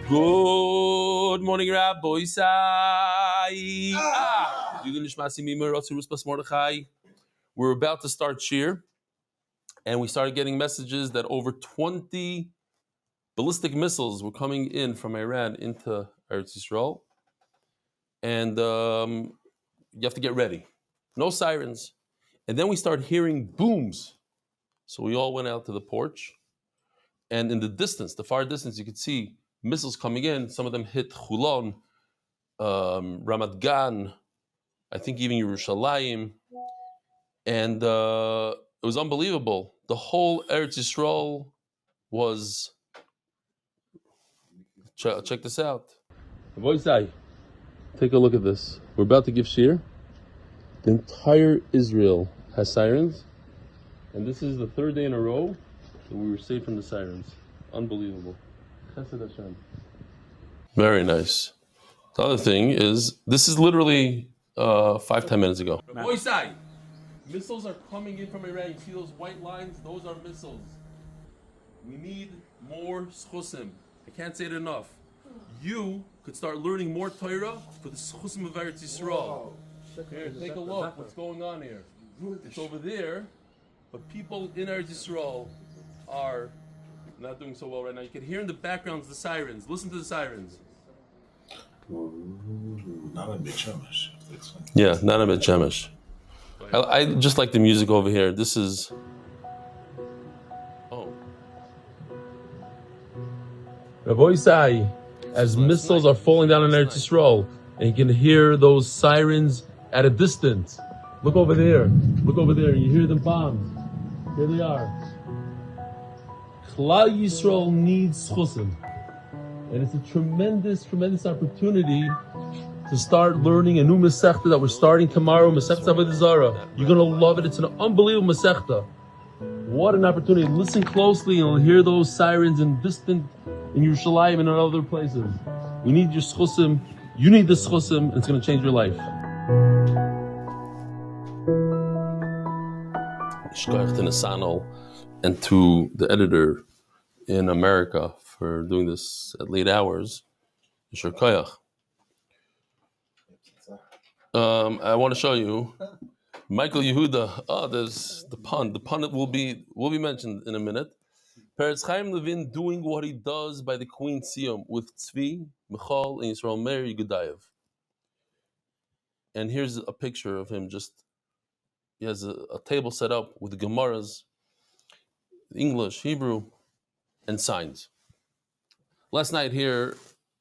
Good morning, Rabbi Isai. We're about to start Shir, and we started getting messages that over 20 ballistic missiles were coming in from Iran into Eretz Yisrael, and you have to get ready. No sirens. And then we started hearing booms. So we all went out to the porch, and in the distance, the far distance, you could see missiles coming in. Some of them hit Chulon, Ramat Gan, I think even Yerushalayim, and it was unbelievable. The whole Eretz Yisrael was. Check this out. Take a look at this. We're about to give Shir. The entire Israel has sirens, and this is the third day in a row that we were saved from the sirens. Unbelievable. Very nice. The other thing is, this is literally 5-10 minutes ago. Missiles are coming in from Iran. You see those white lines? Those are missiles. We need more schusim. I can't say it enough. You could start learning more Torah for the schusim of Eretz Yisrael. Here, take a look. What's going on here? It's over there, but people in Eretz Yisrael are not doing so well right now. You can hear in the backgrounds the sirens. Listen to the sirens. Not a bit Shemesh. Yeah, not a bit Shemesh. I just like the music over here. This is. Oh. Rav Eli, as missiles are falling down in Eretz Yisrael, and you can hear those sirens at a distance. Look over there. Look over there. You hear the bombs. Here they are. Klal Yisrael needs chusim. And it's a tremendous, tremendous opportunity to start learning a new Masechta that we're starting tomorrow, Masechta Avodah Zarah. You're going to love it. It's an unbelievable Masechta. What an opportunity. Listen closely and you'll hear those sirens in Yerushalayim and in other places. We need your schusim. You need the schusim, and it's going to change your life. Shkoyach to Nisanol and to the editor in America for doing this at late hours. Shkoyach. I want to show you Michael Yehuda. Oh, there's the pun. The pun will be mentioned in a minute. Peretz Chaim Levin doing what he does by the Queen Siyum with Tzvi, Michal, and Yisrael Meir Yehudayev. And here's a picture of him. He has a table set up with Gemaras, English, Hebrew, and signs. Last night here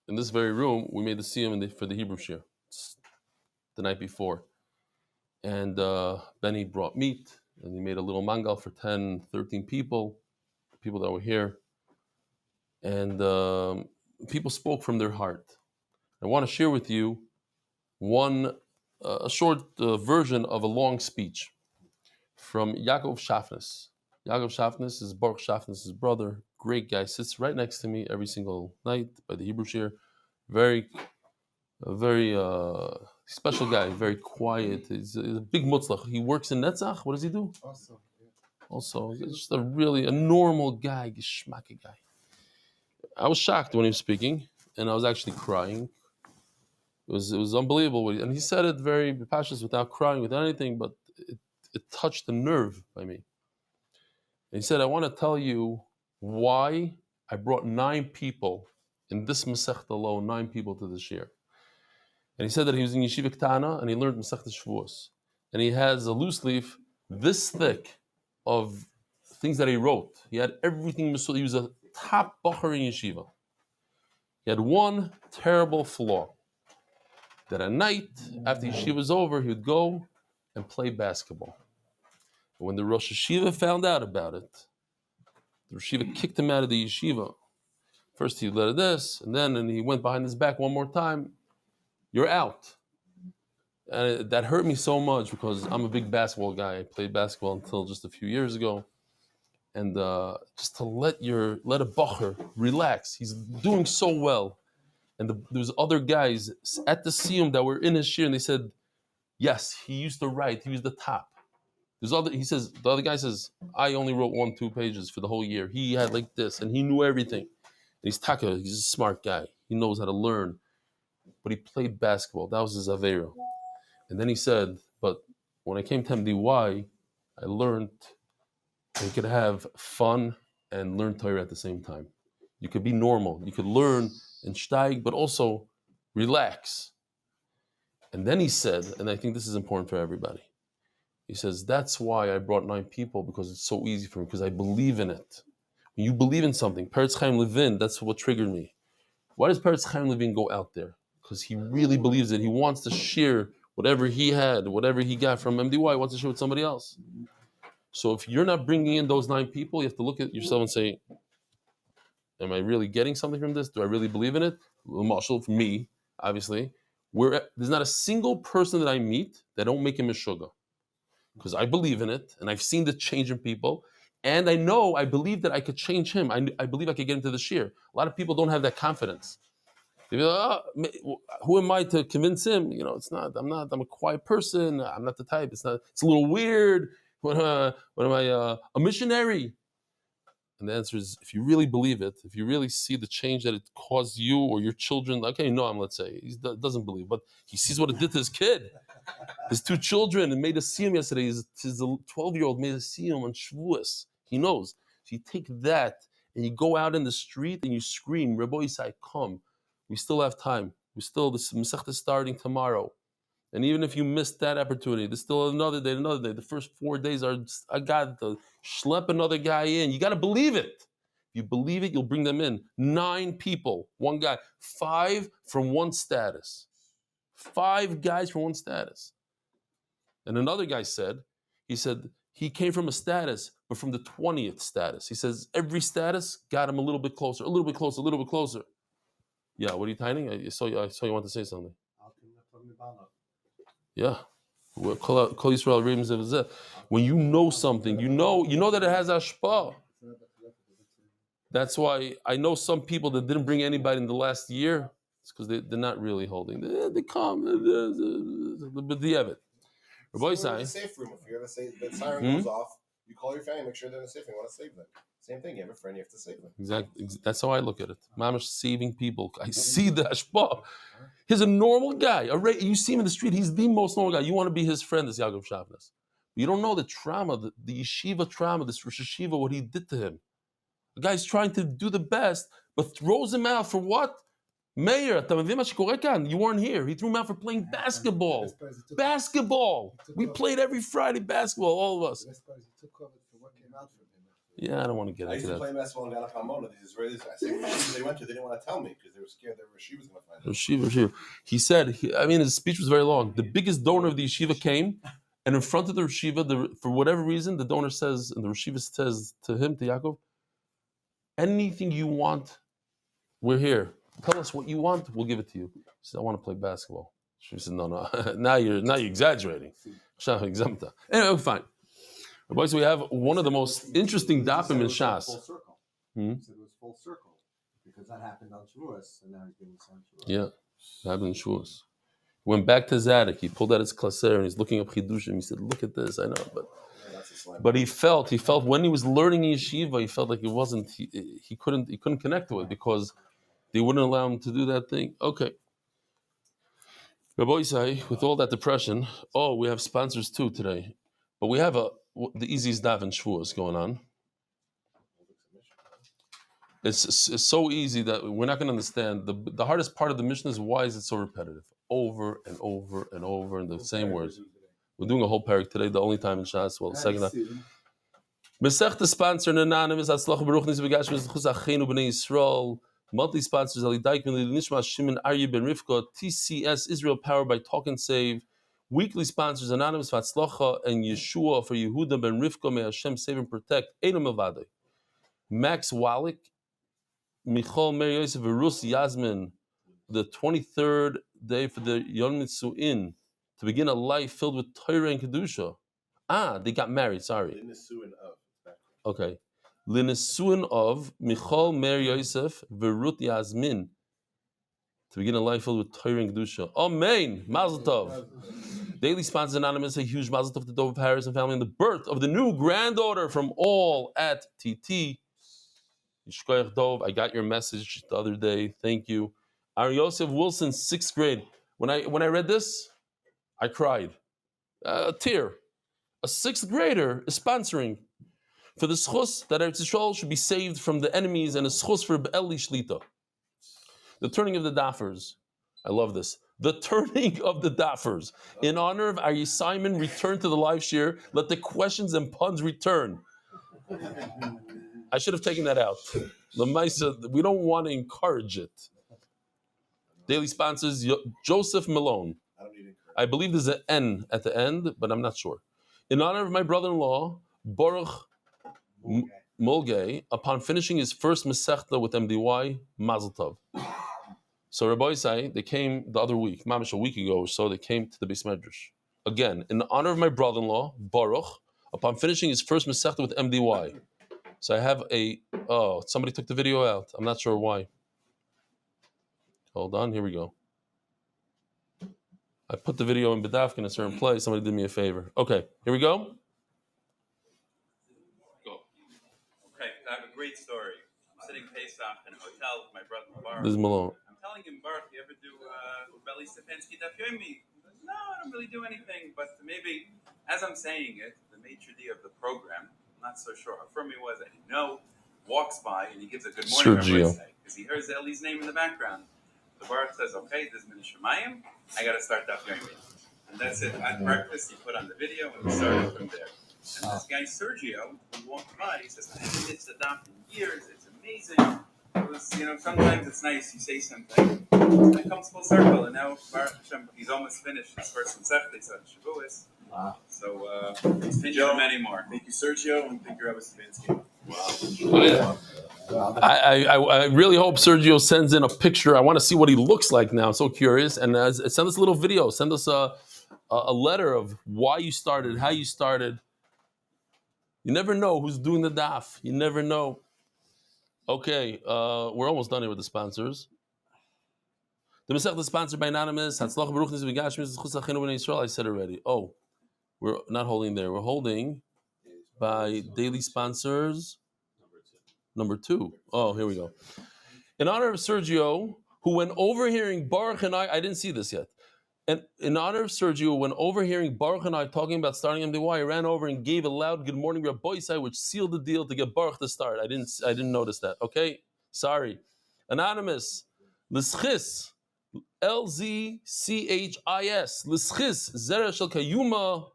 in this very room, we made the Siyum for the Hebrew Shir. The night before, and Benny brought meat, and he made a little mangal for 10, 13 people that were here, and people spoke from their heart. I want to share with you a short version of a long speech from Yaakov Shafnes. Yaakov Shafnes is Baruch Shafnes' brother, great guy, sits right next to me every single night by the Hebrew Shir, very special guy, very quiet. He's a big mutzlach. He works in Netzach. What does he do? Also, he's just a normal guy, geschmacke guy. I was shocked when he was speaking, and I was actually crying. It was unbelievable. And he said it very passionate, without crying, without anything, but it touched a nerve by me. And he said, I want to tell you why I brought 9 people, in this Masechta alone, 9 people to this year. And he said that he was in Yeshiva Ktana and he learned Masechta Shevuos. And he has a loose leaf this thick of things that he wrote. He had everything. He was a top bacher in Yeshiva. He had one terrible flaw. That at night, after Yeshiva was over, he would go and play basketball. And when the Rosh Yeshiva found out about it, the Rosh Yeshiva kicked him out of the Yeshiva. First he let this, and then he went behind his back one more time. You're out. And that hurt me so much because I'm a big basketball guy. I played basketball until just a few years ago. And just to let a bacher relax. He's doing so well. And there's other guys at the Siyum that were in his shir, and they said, yes, he used to write. He was the top. The other guy says, I only wrote 1-2 pages for the whole year. He had like this, and he knew everything. And he's taka. He's a smart guy. He knows how to learn. But he played basketball. That was his Avera. And then he said, but when I came to MDY, I learned that you could have fun and learn Torah at the same time. You could be normal. You could learn and steig, but also relax. And then he said, and I think this is important for everybody, he says, that's why I brought 9 people, because it's so easy for me, because I believe in it. When you believe in something, Peretz Chaim Levin, that's what triggered me. Why does Peretz Chaim Levin go out there? Because he really believes it. He wants to share whatever he had, whatever he got from MDY, he wants to share with somebody else. So if you're not bringing in those 9 people, you have to look at yourself and say, am I really getting something from this? Do I really believe in it? Marshall, for me, obviously, there's not a single person that I meet that don't make him a sugar. Because I believe in it, and I've seen the change in people, and I believe that I could change him. I believe I could get into the shir. A lot of people don't have that confidence. They be like, who am I to convince him? I'm a quiet person. I'm not the type. It's a little weird. What am I, a missionary? And the answer is, if you really believe it, if you really see the change that it caused you or your children, okay, Noam, let's say, he doesn't believe, but he sees what it did to his kid. His 2 children, and made us see him yesterday. His 12-year-old made us see him on Shevuos. He knows. So you take that, and you go out in the street, and you scream, Rabbi Isai, come. We still have time. This Masechta is starting tomorrow. And even if you missed that opportunity, there's still another day. The first 4 days I got to schlep another guy in. You got to believe it. If you believe it, you'll bring them in. 9 people, 1 guy, 5 from 1 status. 5 guys from 1 status. And another guy said he came from a status, but from the 20th status. He says every status got him a little bit closer, a little bit closer, a little bit closer. Yeah, what are you tying? I saw you want to say something. Yeah. When you know something, you know that it has ashpah. That's why I know some people that didn't bring anybody in the last year. It's because they're not really holding. They come. But the Evid. Rabbi So in the safe room, if you're the siren goes off, you call your family, make sure they're in the safe room. You want to save them. Same thing. You have a friend, you have to save them. Exactly. That's how I look at it. Mamash saving people. I see the ashpah. He's a normal guy. You see him in the street. He's the most normal guy. You want to be his friend, this Yaakov Shavnas. You don't know the trauma, the yeshiva trauma, this Rosh Yeshiva, what he did to him. The guy's trying to do the best, but throws him out for what? Mayor, you weren't here. He threw him out for playing basketball. Basketball. We played every Friday basketball, all of us. Yeah, I don't want to get into that. I used to play basketball in Galap Hamona. The Israelis, I say, they went to, they didn't want to tell me because they were scared that Rashi was going to find out. Yeshiva. He said, his speech was very long. The biggest donor of the yeshiva came, and in front of the yeshiva, for whatever reason, the donor says, and the yeshiva says to him, to Yaakov, anything you want, we're here. Tell us what you want, we'll give it to you. He said, I want to play basketball. She said, no, now you're exaggerating. Anyway, fine. Boys, we have one of the most interesting dapim in Shas. Full circle. He said it was full circle because that happened on Shevuos, and now he's being sent Shevuos. Yeah, it happened on Shevuos. Went back to Zadok. He pulled out his klaser and he's looking up chidushim. He said, "Look at this." I know, but he felt when he was learning in yeshiva, he felt like it wasn't. He couldn't connect to it because they wouldn't allow him to do that thing. Okay. Rabbi Isai, with all that depression, we have sponsors too today, but we have the easiest daf in Shevuos going on. It's so easy that we're not going to understand. The hardest part of the Mishnah is why is it so repetitive? Over and over and over in the same words. We're doing a whole parak today, the only time in Shas. Well, the second time. Masechta sponsor and anonymous Hatzlacha Yashua ובגשמיות אחינו בני ישראל. Monthly sponsors Eli Dyckman, nishmat Shimon, Aryeh ben Rifka, TCS Israel powered by TALKNSAVE. Weekly sponsors anonymous Hatzlacha and Yashua for Yehuda ben Rifka. May Hashem save and protect. Eino Mlvado. Max Wallack, Michal Mer Yosef Rus Yasmin. The 23rd day for the Yom Nitzuin to begin a life filled with Torah and Kedusha. They got married. Sorry. Okay. Linesuin of Michal Mer Yosef Verut Yasmin to begin a life filled with Torah and Kedusha. Amen. Mazel Tov. Daily sponsors anonymous, a huge Mazel Tov to Dov Harris and family in the birth of the new granddaughter from all at TT. Yishkoyach Dov, I got your message the other day. Thank you. Aharon Yosef Wilson, 6th grade. When I read this, I cried. A tear. A 6th grader is sponsoring for the schus that Eretz Yisrael should be saved from the enemies and a schus for Eli Shlita. The Turning of the Daffers. I love this. The Turning of the Daffers. In honor of Aryeh Simon, return to the live share. Let the questions and puns return. I should have taken that out. We don't want to encourage it. Daily sponsors, Joseph Malone. I believe there's an N at the end, but I'm not sure. In honor of my brother-in-law, Baruch Mulgay, upon finishing his first Masechta with MDY, MAZAL Tov. So Rabbi Isai, they came the other week, mamish a week ago or so, they came to the Beis Medrash. Again, in honor of my brother-in-law, Baruch, upon finishing his first Masechta with MDY. So I have somebody took the video out. I'm not sure why. Hold on, here we go. I put the video in Bedavk in a certain place. Somebody did me a favor. Okay, here we go. Go. Okay, I have a great story. I'm sitting Pesach in a hotel with my brother Baruch. This is Malone. I'm telling him, Baruch, you ever do Eli Stefansky Daf Yomi? He goes, no, I don't really do anything. But maybe, as I'm saying it, the maitre d' of the program, I'm not so sure how firm he was, I didn't know, walks by and he gives a good morning Sergio, because he hears Eli's name in the background. The Baruch says, okay, this is Shemayim, I got to start Daf Yomi. And that's it. At breakfast, he put on the video and we started from there. And this guy, Sergio, who walked by, he says, I haven't missed a Daf in years, it's amazing. It was, sometimes it's nice, you say something, and it comes full circle, and now, Baruch Hashem, he's almost finished his first Masechta on Shevuos. Wow. So, thank you many more. Thank you, Sergio, and thank you, Rav Stefansky. Wow. I really hope Sergio sends in a picture. I want to see what he looks like now. I'm so curious. And send us a little video. Send us a letter of why you started, how you started. You never know who's doing the daf. You never know. Okay, we're almost done here with the sponsors. The Masechta is sponsored by Anonymous. Hatzlacha Yashua, verdichtschuss Achiנו Israel. I said already. Oh, we're not holding there. We're holding by daily sponsors. Number 2. Oh, here we go. In honor of Sergio, who when overhearing Baruch and I didn't see this yet. And in honor of Sergio, when overhearing Baruch and I talking about starting MDY, I ran over and gave a loud good morning Rabbi Isai, which sealed the deal to get Baruch to start. I didn't notice that. Okay, sorry. Anonymous, L'schis, LZCHIS, L'schis, Zera Shel Kayuma.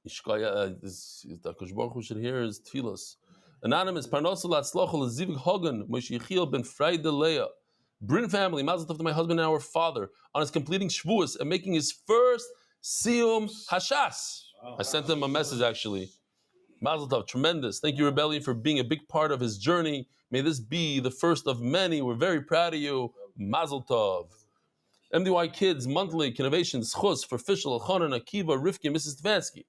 The Baruch Hu should hear his tefillas. Anonymous, Parnosel Hatzlacha L'zivig Hogan, Moshe Yechiel ben Freide Leah. Brin family, Mazal Tov to my husband and our father on his completing Shevuos and making his first Siyum Hashas. I sent him a message actually. Mazal Tov, tremendous. Thank you, Rebellion, for being a big part of his journey. May this be the first of many. We're very proud of you. Mazal Tov. MDY Kids, monthly, Innovations, Chus, for Fischel, Aharon, Akiva, Rifka, Mrs. Stefansky.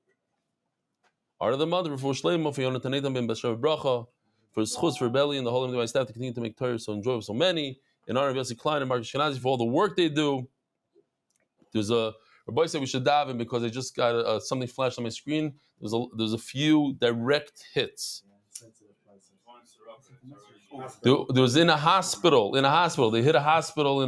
Art of the Mother, for Shleimo, for Yonatan Eitan ben Bashav Bracha, for Chus, for Rebellion, the whole MDY staff to continue to make Torah so enjoyable so many. In honor of Yossi Klein and Mark Ashkenazi for all the work they do. There's Rabbi said we should daven because I just got something flashed on my screen. There's a few direct hits. There was in a hospital. They hit a hospital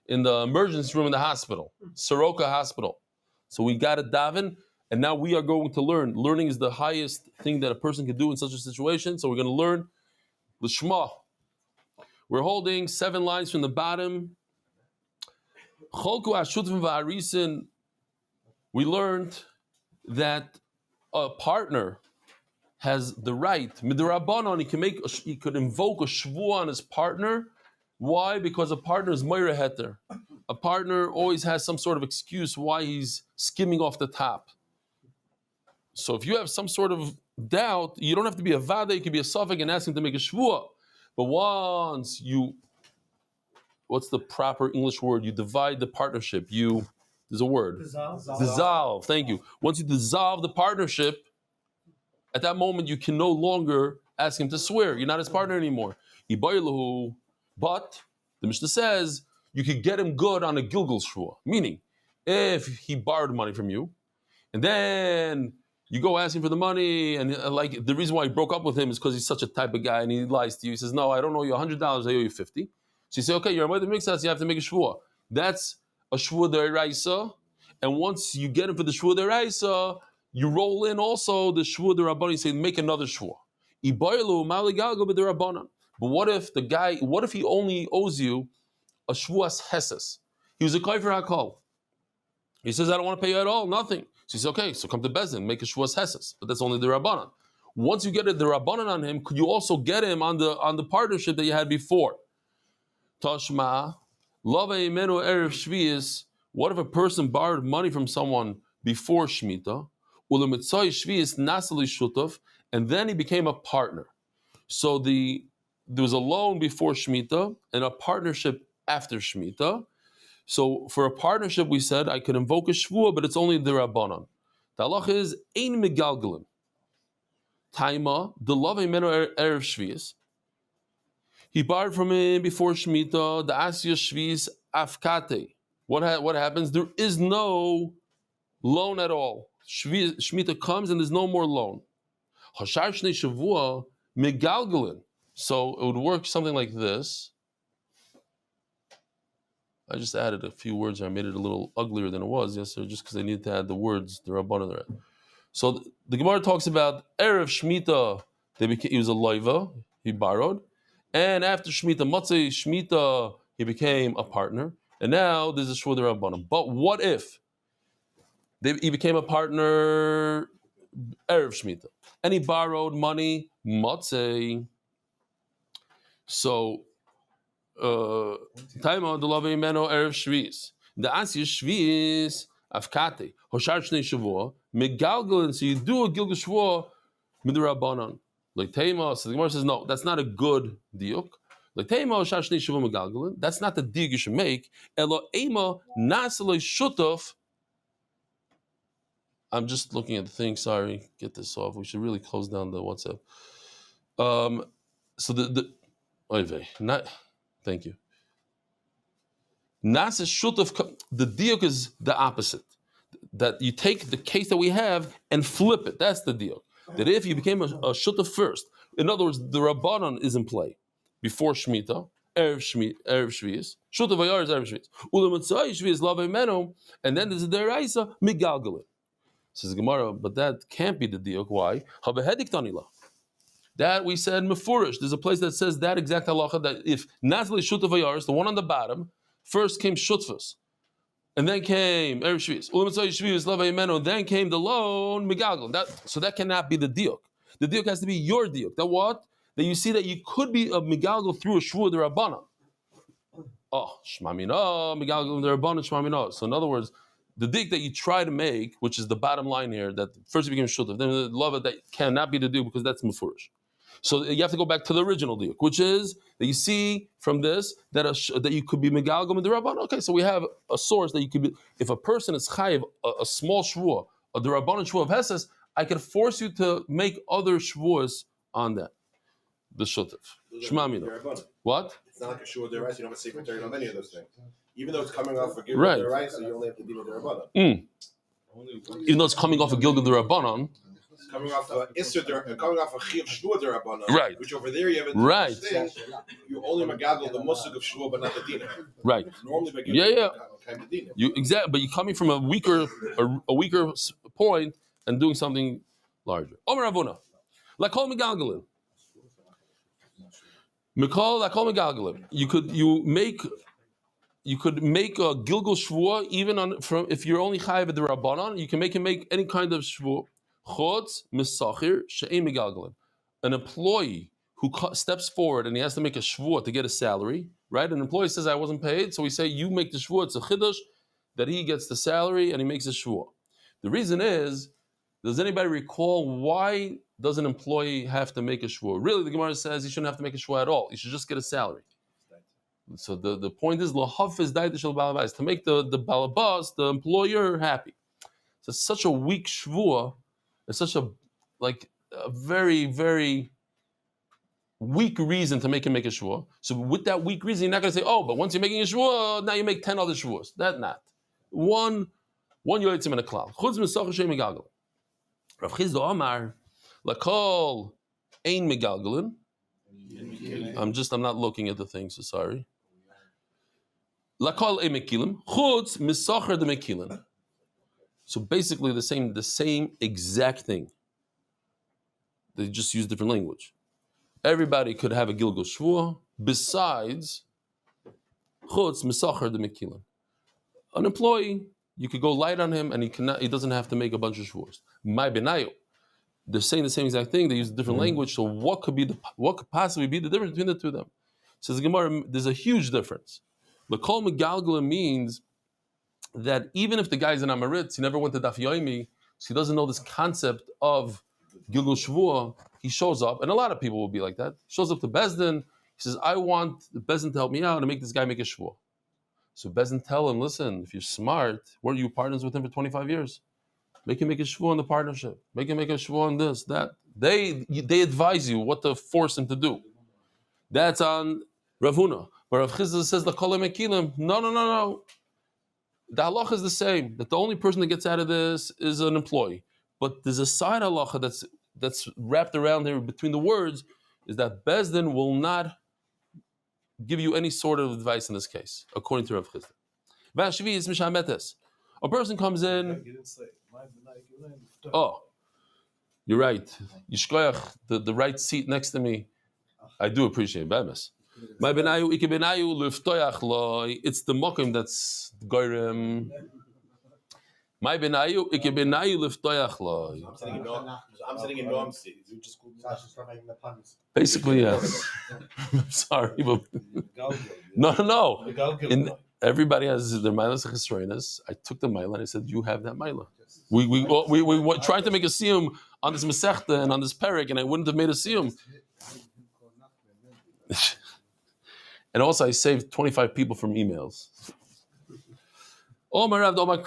in the emergency room in the hospital, Soroka Hospital. So we got to daven, and now we are going to learn. Learning is the highest thing that a person can do in such a situation. So we're going to learn L'shma. We're holding 7 lines from the bottom. We learned that a partner has the right, midrabanon, he could invoke a shvuah on his partner. Why? Because a partner is moira heter. A partner always has some sort of excuse why he's skimming off the top. So if you have some sort of doubt, you don't have to be a vada, you can be a suffix and ask him to make a shvuah. But once what's the proper English word? You divide the partnership. There's a word. Dissolve. Thank you. Once you dissolve the partnership, at that moment you can no longer ask him to swear. You're not his partner anymore. But the Mishnah says you could get him good on a Gilgal shvuah. Meaning, if he borrowed money from you, and then you go asking for the money, and like the reason why he broke up with him is because he's such a type of guy and he lies to you. He says, no, I don't owe you $100, I owe you $50. So you say, okay, you're a Moed Miktsas, you have to make a Shvuah. That's a Shvuah D'Oraisa, and once you get him for the Shvuah D'Oraisa, you roll in also the Shvuah D'Rabbanan. You say, make another Shvuah. But what if he only owes you a Shvuas Heses? He was a Kaifer HaKol. He says, I don't want to pay you at all, nothing. So he says, okay, so come to Bezdin, make a Shvuas Heses. But that's only the Rabbanan. Once you get the Rabbanan on him, could you also get him on the partnership that you had before? Tashma, Love Eimenu Erev Shvius. What if a person borrowed money from someone before Shemitah? Ulemitzai Shvius Nasali Shutov, and then he became a partner. So there was a loan before Shemitah and a partnership after Shemitah. So for a partnership, we said I could invoke a Shvuah, but it's only the Rabbanan. The halacha is Ein Megalgalim. Taima, the Love Eimenu Erev Shvius. He borrowed from him before Shemitah, the Asya Shvius Afkate. What happens? There is no loan at all. Shemitah comes and there's no more loan. Hashar Shnei Shavua Megalgalin. So it would work something like this. I just added a few words. I made it a little uglier than it was yesterday, just because I needed to add the words, the Rabbanan there. So the Gemara talks about Erev Shemitah. He was a loiva. He borrowed. And after Shemitah, Matzei Shemitah, he became a partner. And now there's a Shvuah D'Rabbanan. But what if he became a partner Erev Shemitah and he borrowed money Matzei? So, Taima D'Lavei Meno Erev Shvius. The Asya Shvius Afkate. Hoshar Shnei Shavua. Megalgalin. So you do a Gilgal Shvuah Midrabanan. Like Taima, so the Gemara says, no, that's not a good diuk. Like Taima, Hoshar Shnei Shavua Megalgalin. That's not the diuk you should make. Elo Ema Nasalei Shutov. I'm just looking at the thing. Sorry, get this off. We should really close down the WhatsApp. So thank you. Nasa Shutov, the diuk is the opposite. That you take the case that we have and flip it. That's the diuk. That if you became a Shutov first, in other words, the Rabbanan is in play before Shemitah, Erev Shvius, Shutov Ayar is Erev Shvius, Ulematzai Shvius Lavei Meno, and then there's a Deraisa Migalgalin. Says Gemara, but that can't be the diuk. Why? Habehedik Tanila. That we said Mefurish. There's a place that says that exact halacha that if Nazli Shutov Ayaris, the one on the bottom, first came Shutvas, and then came Erev Shvius, Ulematzai Shvius Lavei Meno, then came the loan Migalgalin. So that cannot be the diuk. The diuk has to be your diuk. That what? That you see that you could be a Migalgal through a Shvuah D'Rabbanan. Oh, Shmamina, Migalgal D'Rabbanan, Shmamina. So in other words, the diuk that you try to make, which is the bottom line here, that first you became Shutav, then the love it, that cannot be the diuk because that's Mefurish. So you have to go back to the original diuk, which is that you see from this that you could be Megalgal and D'Rabbanan. Okay, so we have a source that you could be, if a person is chayiv a small shvuah, a D'Rabbanan shvuah of Heses, I can force you to make other shvuahs on that. The Shutav. Shmamina. What? It's not like a Shvuah D'Oraisa. You don't have a secretary on any of those things. Even though it's coming off a Gilgal Right. D'Oraisa, you only have to deal with the Rabbanan. Even though it's coming off a Gilgal D'Rabbanan, Coming off a Chiyuv Shvuah D'Rabbanan, right. which over there you have a Right. thing. You only Megalgal the musig of Shvuah, but not the Dina. right. Normally, by Yeah. kind of Dina. You exactly, but you're coming from a weaker point and doing something larger. Omer Avuna, Lakol Megalgalin. Mikol Lakol Megalgalin. You could make a Gilgal Shvuah even if you're only chayiv at the Rabbanan. You can make him make any kind of Shvuah. Chotz Misachir She'ei Megalgalin. An employee who steps forward and he has to make a Shvuah to get a salary, right? An employee says, I wasn't paid, so we say, you make the Shvuah. It's a Chiddush that he gets the salary and he makes a Shvuah. The reason is, does anybody recall why does an employee have to make a Shvuah? Really, the Gemara says he shouldn't have to make a Shvuah at all. He should just get a salary. So the point is, L'hafiz daita shel balabas, to make the balabas, the employer, happy. So it's such a weak Shvuah. It's such a very, very weak reason to make him make a shvuah. So with that weak reason, you're not going to say, oh, but once you're making a shvuah, now you make 10 other shvuahs. That not. One yoytzim and a klal. Chutz misachar she'ei megalgal. Rav Chizdo Amar, lakol ein megalgalin. I'm not looking at the thing, so sorry. Lakol emekilim, chutz misacher de mekilim. So basically the same exact thing. They just use different language. Everybody could have a Gilgal Shvuah besides chutz misacher de mekilim. An employee, you could go light on him and he doesn't have to make a bunch of shvuos. My benayu. They're saying the same exact thing, they use a different language, so what could possibly be the difference between the two of them? Says the Gemara, there's a huge difference. L'kol megalgala means that even if the guy's an Amaritz, he never went to Daf Yomi, so he doesn't know this concept of Gilgal Shvuah, he shows up, and a lot of people will be like that. He shows up to Bezdin, he says, I want the Bezdin to help me out and make this guy make a Shvuah. So Bezdin tell him, listen, if you're smart, weren't you partners with him for 25 years? Make him make a shvuah in the partnership. Make him make a shvuah in this, that. They advise you what to force him to do. That's on Rav Huna. But Rav Chizda says, no. The halacha is the same. That the only person that gets out of this is an employee. But there's a side halacha that's wrapped around here between the words, is that Bezdin will not give you any sort of advice in this case, according to Rav Chizda. Vashvi is mishametes. A person comes in. Oh, you're right. Yishkoyach, the right seat next to me. I do appreciate it. It's the mokim that's goyrem. My benayu, ike benayu liftoyach loy. I'm sitting in Noam's seat. You just basically, yes. I'm sorry, but no. Everybody has their milas chesroinas. I took the mila and I said, "You have that mila." We were trying to make a siyum on this mesechta and on this perek, and I wouldn't have made a siyum. And also, I saved 25 people from emails. Oh my Rav, my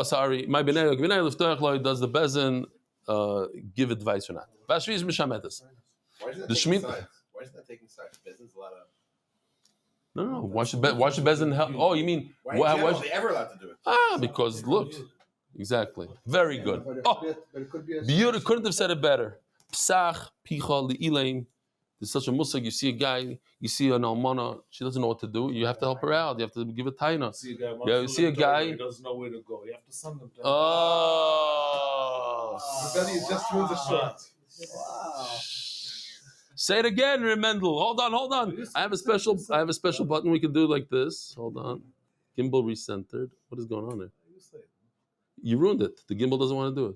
sorry, my benay liftoach does the bezin give advice or not? Vashvi is mishametes. Why isn't that taking sides? Bezin's a lot of. No. Why should Bezdin help? Oh, you mean why are they ever allowed to do it? Because look, exactly, very good. Beautiful. Couldn't have said it better. Psach picha li'ilein. There's such a musag. You see a guy, you see an almana. She doesn't know what to do. You have to help her out. You have to give a taina. You see a guy. He doesn't know where to go. You have to send him. Oh. Then he just threw the shot. Wow. Say it again, Remendel. Hold on. I have a special button we can do like this. Hold on. Gimbal recentered. What is going on there? You ruined it. The gimbal doesn't want to do it.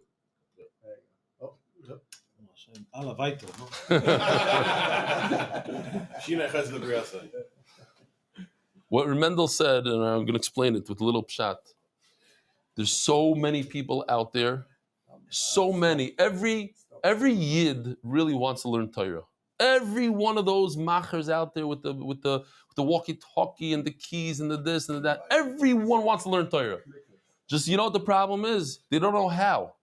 What Remendel said, and I'm going to explain it with a little pshat. There's so many people out there. So many. Every yid really wants to learn Torah. Every one of those machers out there with the walkie-talkie and the keys and the this and the that, everyone wants to learn Torah. Just, you know what the problem is? They don't know how.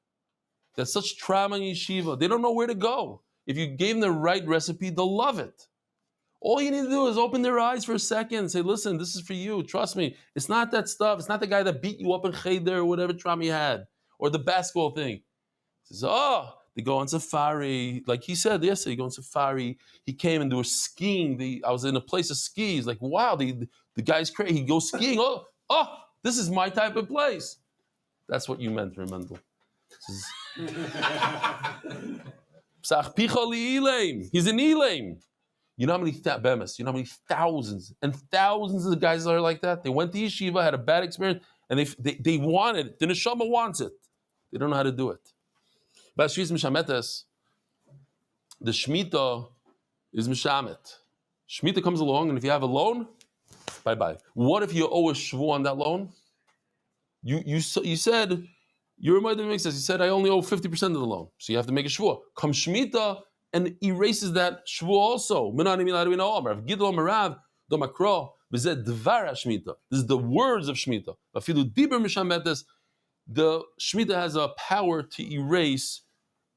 There's such trauma in yeshiva. They don't know where to go. If you gave them the right recipe, they'll love it. All you need to do is open their eyes for a second and say, listen, this is for you. Trust me. It's not that stuff. It's not the guy that beat you up in cheder or whatever trauma you had. Or the basketball thing. He says, they go on safari. Like he said yesterday, he go on safari. He came and they were skiing. I was in a place of skis. Like, wow, the guy's crazy. He goes skiing. Oh, this is my type of place. That's what you meant, Remendel. He's an Elaim. You know how many thousands and thousands of guys are like that? They went to yeshiva, had a bad experience, and they wanted it. The neshama wants it. They don't know how to do it. The Shemitah is Mishamet. Shemitah comes along, and if you have a loan, bye-bye. What if you owe a shvu on that loan? You said, you reminded me, you said, I only owe 50% of the loan. So you have to make a shvu. Come Shemitah and erases that shvu also. This is the words of Shemitah. The Shemitah has a power to erase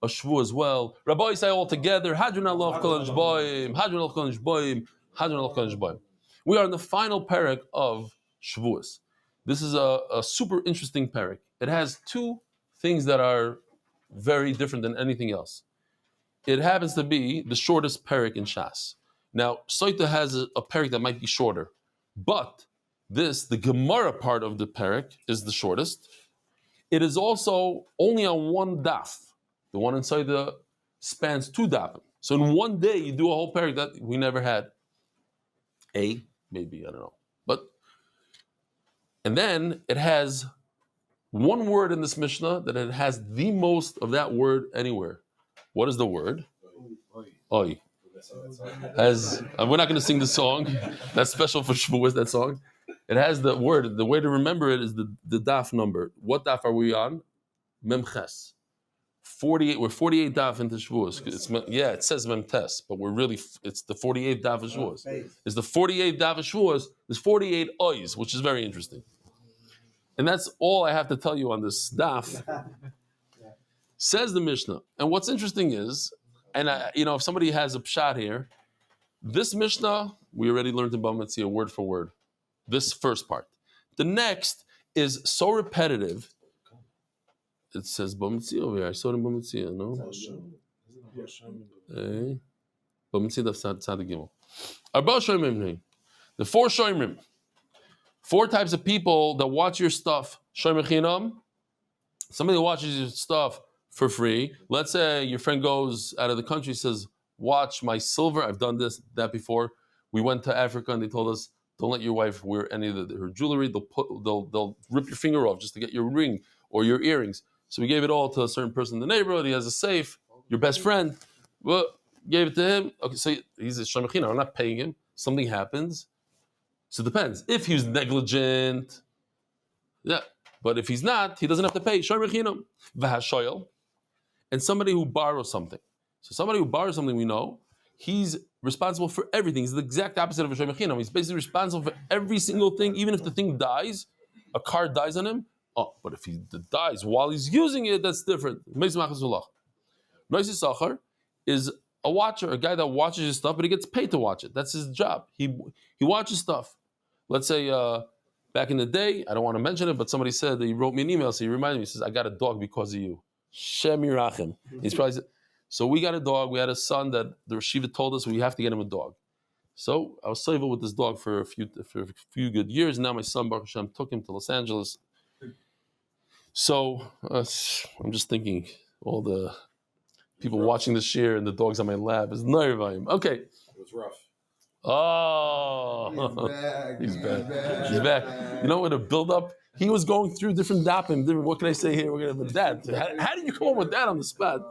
a shvu as well. Rabbi say all together, Hadran Alof Kol Nishboim, Hadran Alof Kol Nishboim, Hadran Alof Kol Nishboim. We are in the final parak of Shevuos. This is a super interesting parak. It has two things that are very different than anything else. It happens to be the shortest parak in Shas. Now, Soita has a parak that might be shorter, but the Gemara part of the parak, is the shortest. It is also only on one daf. The one inside the spans 2 dafim. So in one day, you do a whole parak that we never had. Maybe, I don't know. And then it has one word in this Mishnah that it has the most of that word anywhere. What is the word? Oy. We're not going to sing the song. That's special for Shevuos, that song. It has the word. The way to remember it is the daf number. What daf are we on? Memches. 48. We're 48 daf into Shevuos. It says Memtes, but it's the 48th daf of Shevuos. It's the 48th daf of Shevuos. There's 48 oys, which is very interesting. And that's all I have to tell you on this daf. Says the Mishnah. And what's interesting is, and if somebody has a pshat here, this Mishnah, we already learned in Bava Metzia word for word. This first part. The next is so repetitive. It says Bava Metzia over here. I saw it in Bava Metzia, no? Bava Metzia Daf Tzad Gimel. Arba Shoymim. The 4 Shoymim. 4 types of people that watch your stuff. Shomer Chinam. Somebody who watches your stuff for free. Let's say your friend goes out of the country, says, watch my silver. I've done that before. We went to Africa and they told us, don't let your wife wear any of her jewelry. They'll rip your finger off just to get your ring or your earrings. So we gave it all to a certain person in the neighborhood. He has a safe. Your best friend. Well, gave it to him. Okay, so he's a Shomer Chinam. I'm not paying him. Something happens. So it depends. If he's negligent, yeah. But if he's not, he doesn't have to pay. Shomer Chinam. V'hashoyel. And somebody who borrows something. So somebody who borrows something, we know, he's responsible for everything. He's the exact opposite of a Shomer Chinam. He's basically responsible for every single thing. Even if the thing dies, a car dies on him. Oh, but if he dies while he's using it, that's different. Noisi Sachar is a watcher, a guy that watches his stuff, but he gets paid to watch it. That's his job. He watches stuff. Let's say back in the day, I don't want to mention it, but somebody said that he wrote me an email, so he reminded me, he says, I got a dog because of you. Shem Yirachem. He's probably said, so we got a dog. We had a son that the Rashiva told us we have to get him a dog. So I was civil with this dog for a few good years. Now my son Baruch Hashem took him to Los Angeles. So I'm just thinking, all the people watching this year and the dogs on my lap is nervine. Okay. It was rough. Oh, he's back. You know what a build up? He was going through different dapim. What can I say here? We're gonna have that. How did you come up with that on the spot?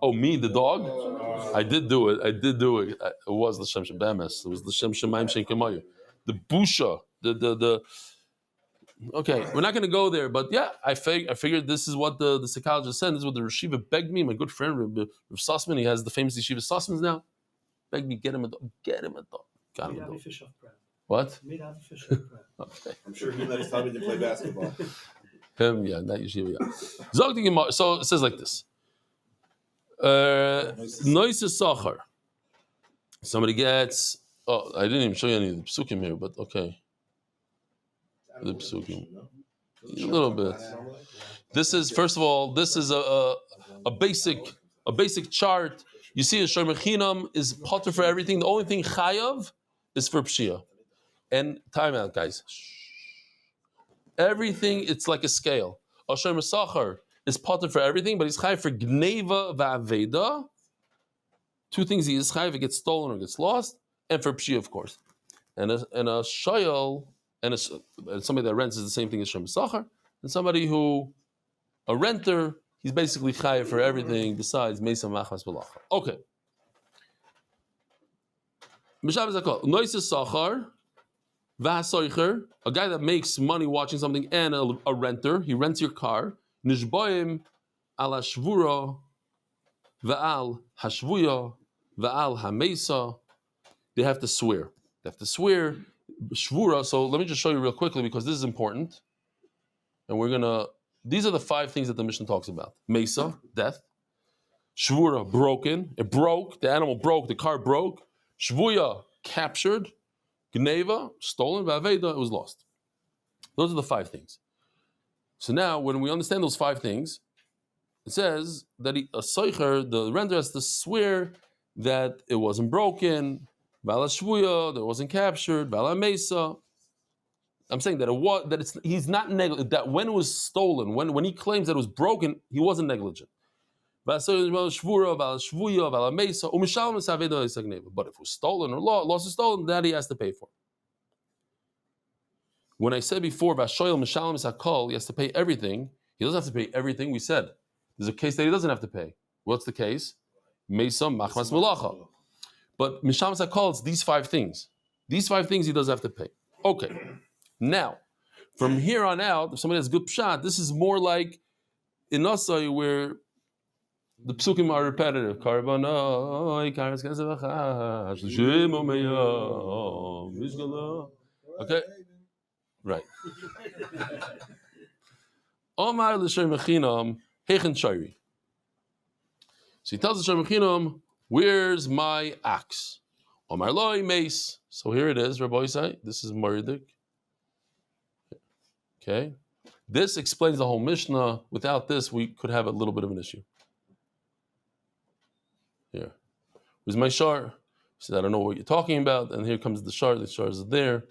Oh, me, the dog? I did do it. It was L'Shem Shebemes. It was L'Shem Shemaim Shein Kamayu. The busha, the. Okay, we're not going to go there, but yeah, I figured this is what the psychologist said. This is what the Rashiva begged me. My good friend Rav Sussman, he has the famous Yeshiva Sussmans now. Begged me, get him a dog. Got him a dog. What? Okay. I'm sure he let his Tommy to play basketball. Him, yeah, not Yeshiva, yeah. So it says like this. Noise Sachar. Somebody gets. Oh, I didn't even show you any of the psukim here, but okay. The psukim. A little bit. This is, first of all, a basic chart. You see, a Shomer Chinam is potter for everything. The only thing chayav is for pshia. And time out, guys. Everything, it's like a scale. A Shomer Sachar is potter for everything, but he's chayav for gneva va'aveda. 2 things he is chayav: it gets stolen or gets lost, and for pshia, of course. And a shayal. And somebody that rents is the same thing as Shem Sachar. And somebody who, a renter, he's basically chayav for everything besides Mesa Machas B'Lacha. Okay. Mishav Zakol. Noisa Sachar, V'hasoicher, a guy that makes money watching something, and a renter, he rents your car. Nishboim ala shvura, V'al hashvuya, V'al hamesa. They have to swear. Shvura, so let me just show you real quickly because this is important. And these are the 5 things that the Mishnah talks about. Mesa, death. Shvura, broken. It broke, the animal broke, the car broke. Shvuya, captured. Gneva, stolen. Va'aveda, it was lost. Those are the 5 things. So now, when we understand those 5 things, it says that a soicher, the render, has to swear that it wasn't broken, Vala Shvuya, that it wasn't captured, Vala Mesa. I'm saying that he's not negligent, that when it was stolen, when he claims that it was broken, he wasn't negligent. But if it was stolen or lost is stolen, that he has to pay for. When I said before, he has to pay everything, he doesn't have to pay everything. We said there's a case that he doesn't have to pay. What's the case? Mesa machmas melacha. But mishamas hakol, it's these 5 things. These 5 things he doesn't have to pay. Okay. Now, from here on out, if somebody has good pshat, this is more like in Nasai where the psukim are repetitive. Okay? Right. Omar l'shem mechinam hechen shayri. So he tells the Shem Mechinam, where's my axe? Omar loy mace. So here it is, Rabbi Isai. This is Moridik. Okay. This explains the whole Mishnah. Without this, we could have a little bit of an issue. Here. Where's my shar? He said, I don't know what you're talking about. And here comes the shar. The shar is there.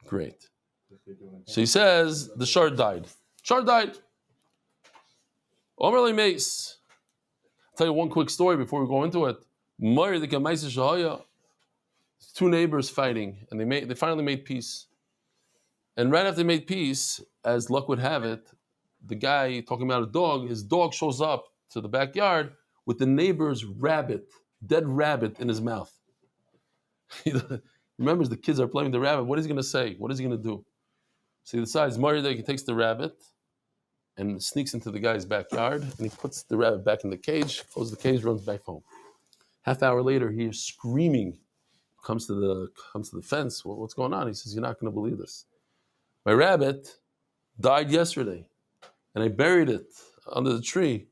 Great. So he says, the shar died. Shar died. Omer Mace. I'll tell you one quick story before we go into it. 2 neighbors fighting, and they finally made peace. And right after they made peace, as luck would have it, the guy talking about a dog, his dog shows up to the backyard with the neighbor's dead rabbit in his mouth. He remembers the kids are playing with the rabbit. What is he going to say? What is he going to do? So he decides, he takes the rabbit and sneaks into the guy's backyard, and he puts the rabbit back in the cage, closes the cage, runs back home. Half hour later, he is screaming, comes to the fence. Well, what's going on? He says, you're not going to believe this. My rabbit died yesterday, and I buried it under the tree.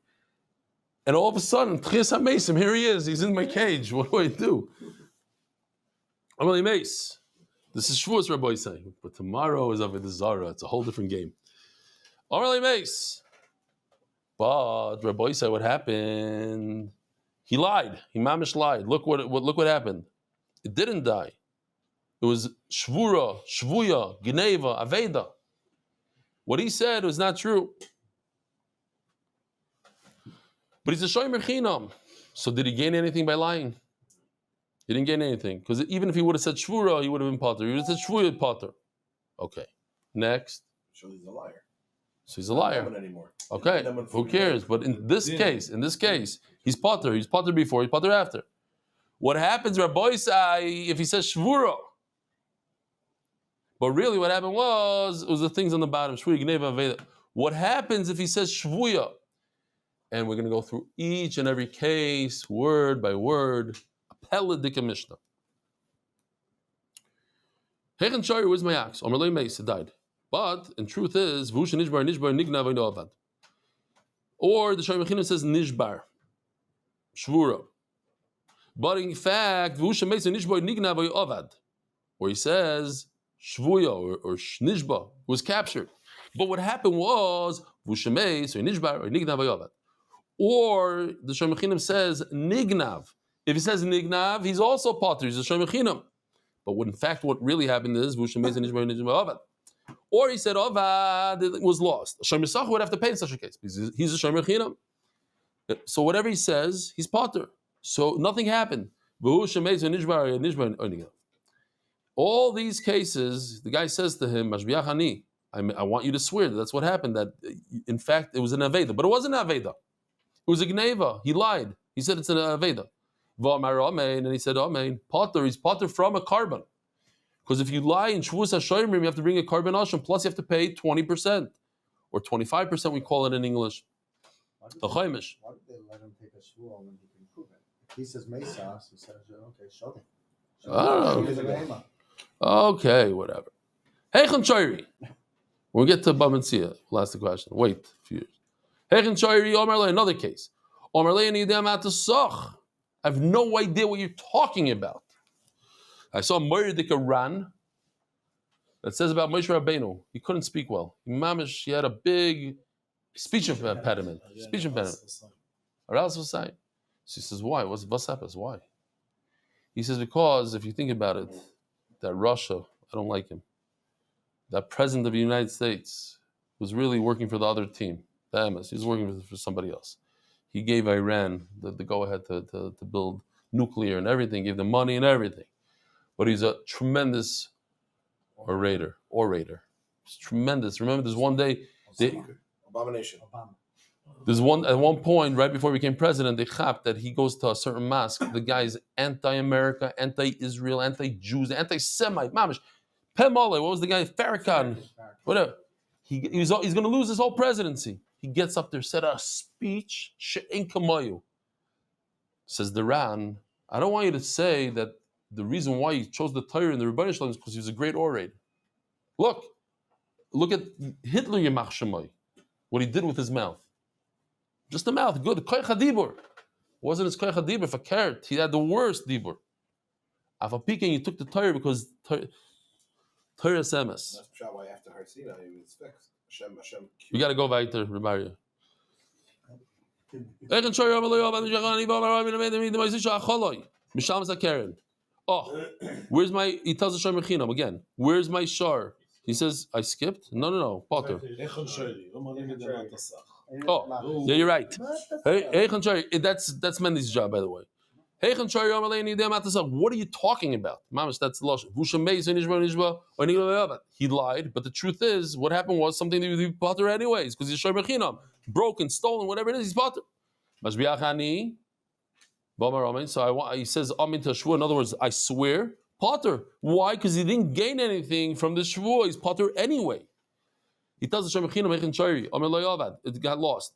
And all of a sudden, here he is. He's in my cage. What do I do? I'm really mace. This is Shevuos, Rabbi saying, but tomorrow is Avodah Zarah. It's a whole different game. Really mace. But Rabbi said, what happened? He lied. He mamish lied. Look what happened. It didn't die. It was shvura, shvuya, gneva, aveda. What he said was not true. But he's a shomer chinam. So did he gain anything by lying? He didn't gain anything. Because even if he would have said shvura, he would have been potter. He would have said shvuya, potter. Okay. Next. So he's a liar. So he's a liar. Anymore. Okay. Who cares? But in this case, he's potter. He's potter before, he's potter after. What happens, Rabbi Isai, if he says shvura? But really what happened was the things on the bottom. Shvuya, gneva, aveda. What happens if he says shvuya? And we're going to go through each and every case, word by word. Appellate dika Mishnah. Hechen shari, where's my axe? Omer meis, it died. But in truth is, v'usha nishbar nignav v'ino avad. Or the Shari Mechinah says nishbar, shvura. But in fact, v'usha meis nishbar nignav v'ino avad. Or he says shvuya or nishba was captured. But what happened was v'usha meis or nishbar or nignav v'ino avad. Or the Shari Mechinah says nignav. If he says nignav, he's also potter. He's a Shari Mechinah. But in fact, what really happened is v'usha meis nishbar nignav avad. Or he said, Ovad was lost. Shomer Misach would have to pay in such a case because he's a Shomer Chinam. So whatever he says, he's potter. So nothing happened. All these cases, the guy says to him, I want you to swear that that's what happened. That in fact it was an Aveda. But it wasn't an Aveda. It was a Gneva. He lied. He said it's an Aveda. And he said, Amen. Potter, he's potter from a carbon. Because if you lie in Shevuos HaShomer, you have to bring a carbon asham, plus you have to pay 20%, or 25%, we call it in English. The Chaimish. Why did they let him take a shvuah when he can prove it? If he says Mesas, he says, okay, show me. Okay, whatever. Hechen Choiri. When we get to Babansia, we'll ask the question. Wait a few years. Hechen Choiri, Omerle, another case. Omerle and Yidam Atasach. I have no idea what you're talking about. I saw Mordecai ran that says about Moshe Rabbeinu. He couldn't speak well. He had a big speech impediment. Speech impediment. Or else was saying. So he says, why? What's happened? Why? He says, because if you think about it, that Russia, I don't like him. That president of the United States was really working for the other team, the MS. He was working for somebody else. He gave Iran the go-ahead to build nuclear and everything, gave them money and everything. But he's a tremendous orator. It's tremendous. Remember, there's one day, Abomination. at one point, right before he became president, they chapped that he goes to a certain mosque. The guy is anti-America, anti-Israel, anti-Jews, anti-Semite. Mamish. Pemale, what was the guy? Farrakhan. Whatever. He's going to lose his whole presidency. He gets up there, said a speech, she'en kamayu. Says the Ran, I don't want you to say that the reason why he chose the Torah and the Rebbeinu Shalom is because he was a great orator. Look at Hitler Yemach Shemai, what he did with his mouth. Just the mouth, good. Koyach HaDibur. Wasn't his Koyach HaDibur for carrot. He had the worst Dibur. Afapikin, you took the Torah because Torah Semes. That's why after Harsina, it's fixed. Hashem. You got to go back to Remaria. Oh, where's my? He tells the Shar Mechinam again. Where's my Shar? He says, I skipped? No. Potter. Oh, yeah, you're right. That's Mendy's job, by the way. What are you talking about? Mamish, that's Lashon. He lied, but the truth is, what happened was something that he Potter anyways, because he's Shar Mechinam. Broken, stolen, whatever it is, he's Potter. So he says, Amin to Shvuah. In other words, I swear, Potter. Why? Because he didn't gain anything from the Shvuah. He's Potter anyway. He tells the Shemachinam, it got lost.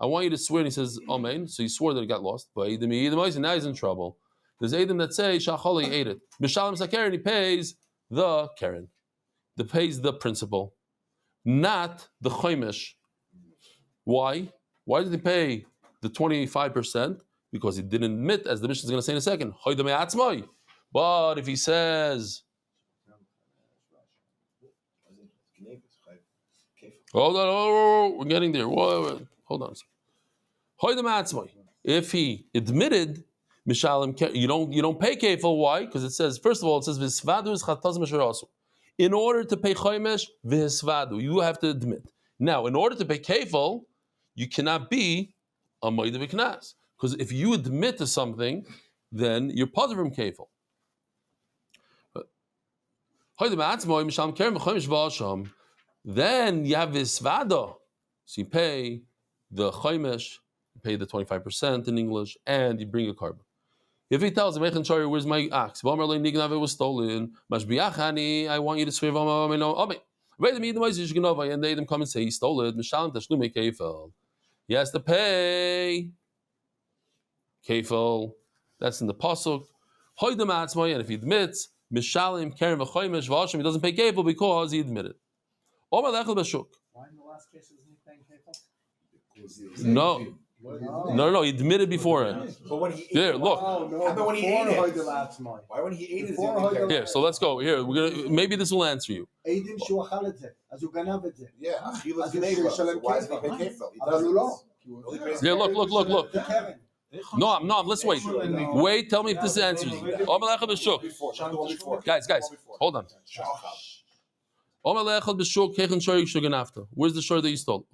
I want you to swear. And he says, Amen. So he swore that it got lost. But now he's in trouble. There's Adam that say, Shacholi ate it. Mishalim Sakaren, he pays the Karen. He pays the principal, not the Chaimish. Why? Why did he pay the 25%? Because he didn't admit, as the Mishnah is going to say in a second. But if he says, hold on, we're getting there. Hold on. If he admitted, you don't pay kefil. Why? Because it says, first of all, it says v'hisvadu is chataz mesharasu. In order to pay chaymesh v'hisvadu, you have to admit. Now, in order to pay kefil, you cannot be a moed v'knas. Because if you admit to something, then you're part from kefil. Then you have visvada. So you pay the chaymesh, you pay the 25% in English, and you bring a carbon. If he tells him, where's my ox? It was stolen. I want you to swear. And they come and say he stole it. He has to pay kefil. That's in the pasuk. And if he admits, he doesn't pay kefil because he admitted. Why in the last case isn't he paying kefil? No, he admitted before it. But when he ate Here, look. But when he ate it? Why when he ate it? Here, so let's go. Here, maybe this will answer you. Yeah, why does he pay kefil? He doesn't. Yeah, look. No, let's wait. Wait, tell me if this answers you. Guys, hold on. Where's the shor that you stole?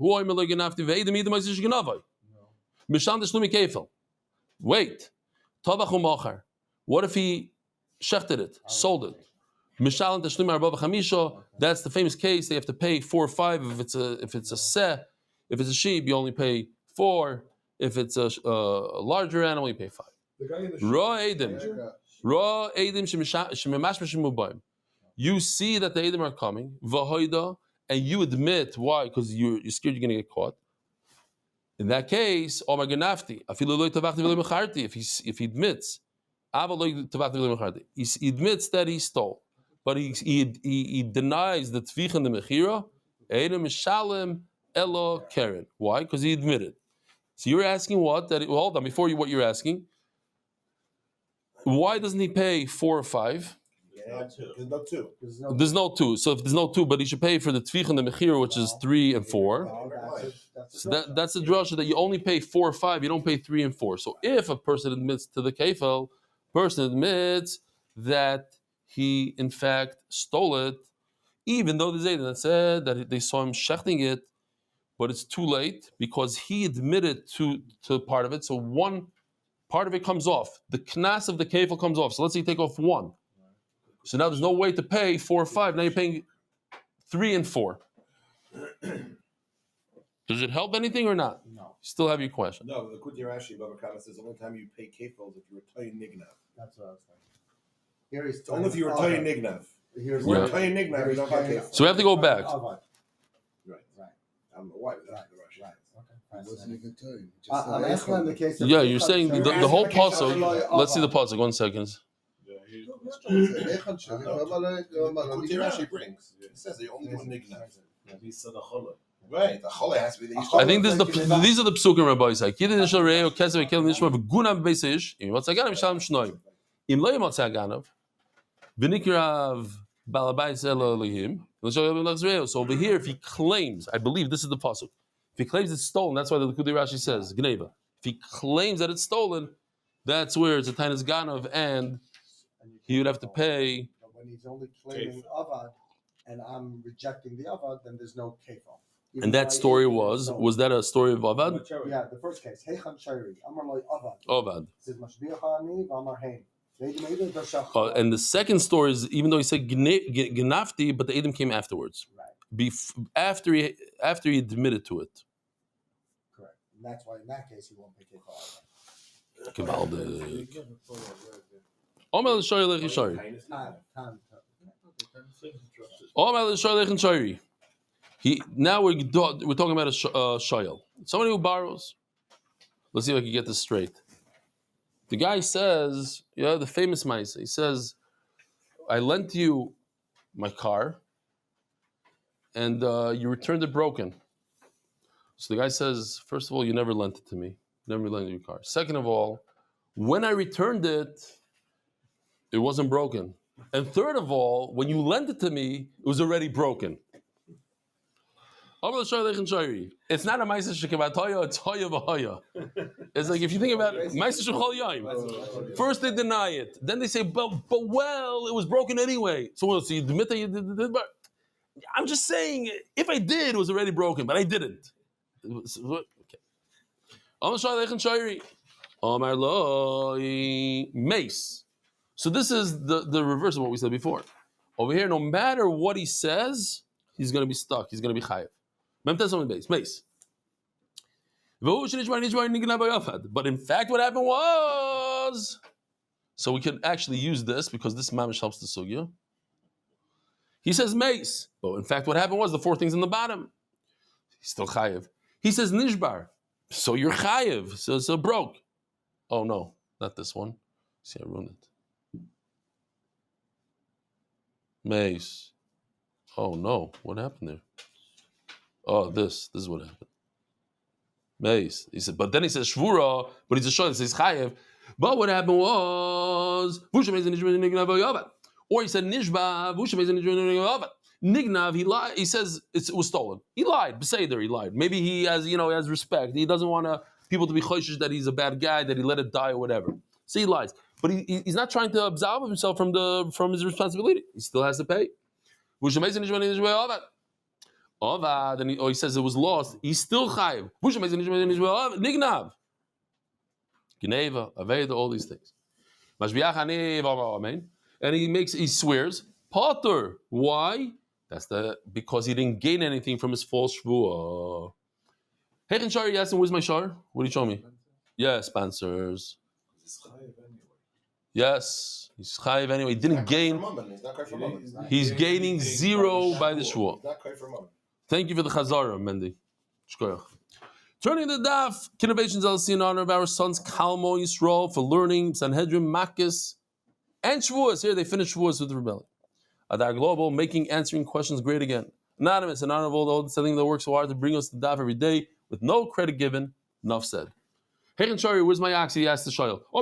Wait. What if he shechted it, sold it? That's the famous case. They have to pay 4 or 5. If it's a seh, if it's a sheep, you only pay 4. If it's a larger animal, you pay 5. You see that the Edom are coming, and you admit why, because you're scared you're going to get caught. In that case, if he admits, he admits that he stole, but he denies the tvich and the mechira, Edom mishalem elo keren. Why? Because he admitted. So you're asking what? Hold on, before you, what you're asking? Why doesn't he pay 4 or 5? There's no two. There's no two. So if there's no two, but he should pay for the tvich and the mechir, which is 3 and 4. So that's the drasha that you only pay 4 or 5. You don't pay 3 and 4. So if a person admits to the kefil, person admits that he in fact stole it, even though the Zayden that said that they saw him shechting it, but it's too late because he admitted to part of it. So one part of it comes off. The knas of the kefil comes off. So let's say you take off 1. So now there's no way to pay 4 or 5. Now you're paying 3 and 4. Does it help anything or not? No. You still have your question. No, the Kuti Rashi Baba Kama says the only time you pay kefils if you're Toyin Nignav. That's what I was thinking. Here he's Only if you were Toyin Nignav. Here's If you're Yeah. Toyin Nignav, you don't pay kefil. So we have to go back. Right. I don't know why, but that's the Rashi. Right. Okay. Wasn't even time. I'm asking in the case of Yeah, you're saying the whole asking the pasuk. Let's see the pasuk. 1 second. The Kuti Rashi brings. It says they only do Nignav. He said a chollah. Right, the Chole has to be the I think these are the psukim Rabbi Isaac. Kidin nishal re'eo kesev ekel nishma v'gunam beisish. Im matzaganav shalom shnoim. Im lo matzaganav v'nikrav balabais elo elihim. So over here, if he claims, I believe this is the pasuk. If he claims it's stolen, that's why the Likudei Rashi says gneva. If he claims that it's stolen, that's where it's a tainas ganav, and he would have to pay. But when he's only claiming avad, and I'm rejecting the avad, then there's no kefil. And that story was that a story of Avad? Yeah, the first case. Heichan Shairi. Amar loy avad. Avad. Says mashbiach ani v'amar hein. And the second story is, even though he said gnafti, but the Edom came afterwards. Right. After he admitted to it. Correct. And that's why in that case he won't pay kefil. Gewaldig. Omer l'shoy lech yishari. Omer l'shoy lech yishari. Now we're talking about a shayel. Somebody who borrows. Let's see if I can get this straight. The guy says, the famous Maisa, he says, I lent you my car and you returned it broken. So the guy says, first of all, you never lent it to me. Never lent you your car. Second of all, when I returned it, it wasn't broken. And third of all, when you lent it to me, it was already broken. It's not a Maisa Shekavatoya, it's Hoya V'Hoya. It's like if you think about it, Maisa Shechol Yaim. First they deny it, then they say, but well, it was broken anyway. So you admit that you did, but I'm just saying, if I did, it was already broken, but I didn't. Okay. Mace. So this is the reverse of what we said before. Over here, no matter what he says, he's going to be stuck. He's going to be chayiv. Mace. But in fact, what happened was, so we can actually use this because this mamish helps the sugya. He says mace, but in fact, what happened was the 4 things in the bottom. He's still chayiv. He says nishbar, so you're chayiv. So broke. Oh no, not this one. See, I ruined it. Mace. Oh no, what happened there? Oh, this is what happened. Mace. He said, but then he says shvura, but he's a shon, he says chayev. But what happened was, or he said nishba, nignav, he lied. He says it was stolen. He lied. Beseder, he lied. Maybe he has respect. He doesn't want people to be choishish that he's a bad guy, that he let it die or whatever. So he lies. But he's not trying to absolve himself from his responsibility. He still has to pay. Then he says it was lost. He's still chayiv. Nignav, Gneva, Aveda, all these things. And he swears, Potter. Why? Because he didn't gain anything from his false shvuah. Hey, Shari, yes, and where's my shar? What do you show me? Yes, sponsors. Yes, he's chayiv anyway. He didn't gain. He's gaining 0 by the shvuah. Thank you for the chazara, Mendy. Turning the daf, innovations I'll see in honor of our sons Kalmo Yisrael for learning Sanhedrin, Makis, and Shevuos. Here they finish Shevuos with the rebellion. Adar Global, making answering questions great again. Anonymous, in honor of all the studying that works so hard to bring us to the daf every day with no credit given. Enough said. Hey, Shari, where's my ox? He asked the Shayel. I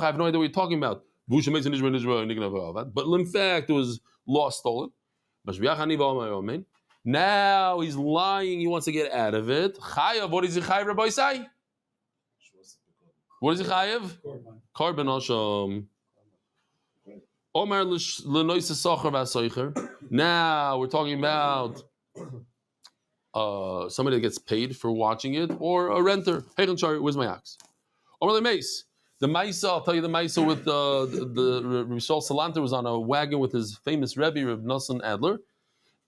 have no idea what you're talking about. But in fact, it was lost, stolen. Now he's lying. He wants to get out of it. Chayav. What is he chayav, Rabbi Isai? What is he chayav? Korban Hashem. Omar l'noisa sacher v'asoicher. Now we're talking about somebody that gets paid for watching it, or a renter. Hey, where's my ox? Omar l'meis. The Maisa, I'll tell you the Maisa with the Rishal Salanter was on a wagon with his famous Rebbe, Reb Nosson Adler,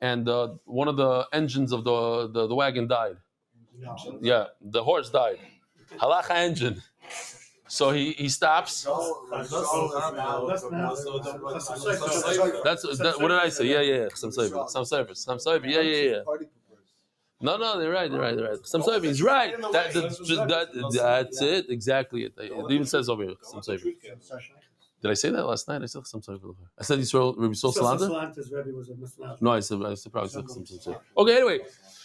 and one of the engines of the wagon died. Yeah, the horse died. Halacha engine. So he stops. That's what did I say? Yeah. Some Sefer. Yeah. No, they're right. Some Sefer, he's right. That's it. Exactly it. It even says over here. Some Sefer. Did I say that last night? I said some Sefer. I said Rabbi Salanter. No, I said probably some Sefer. Okay, anyway.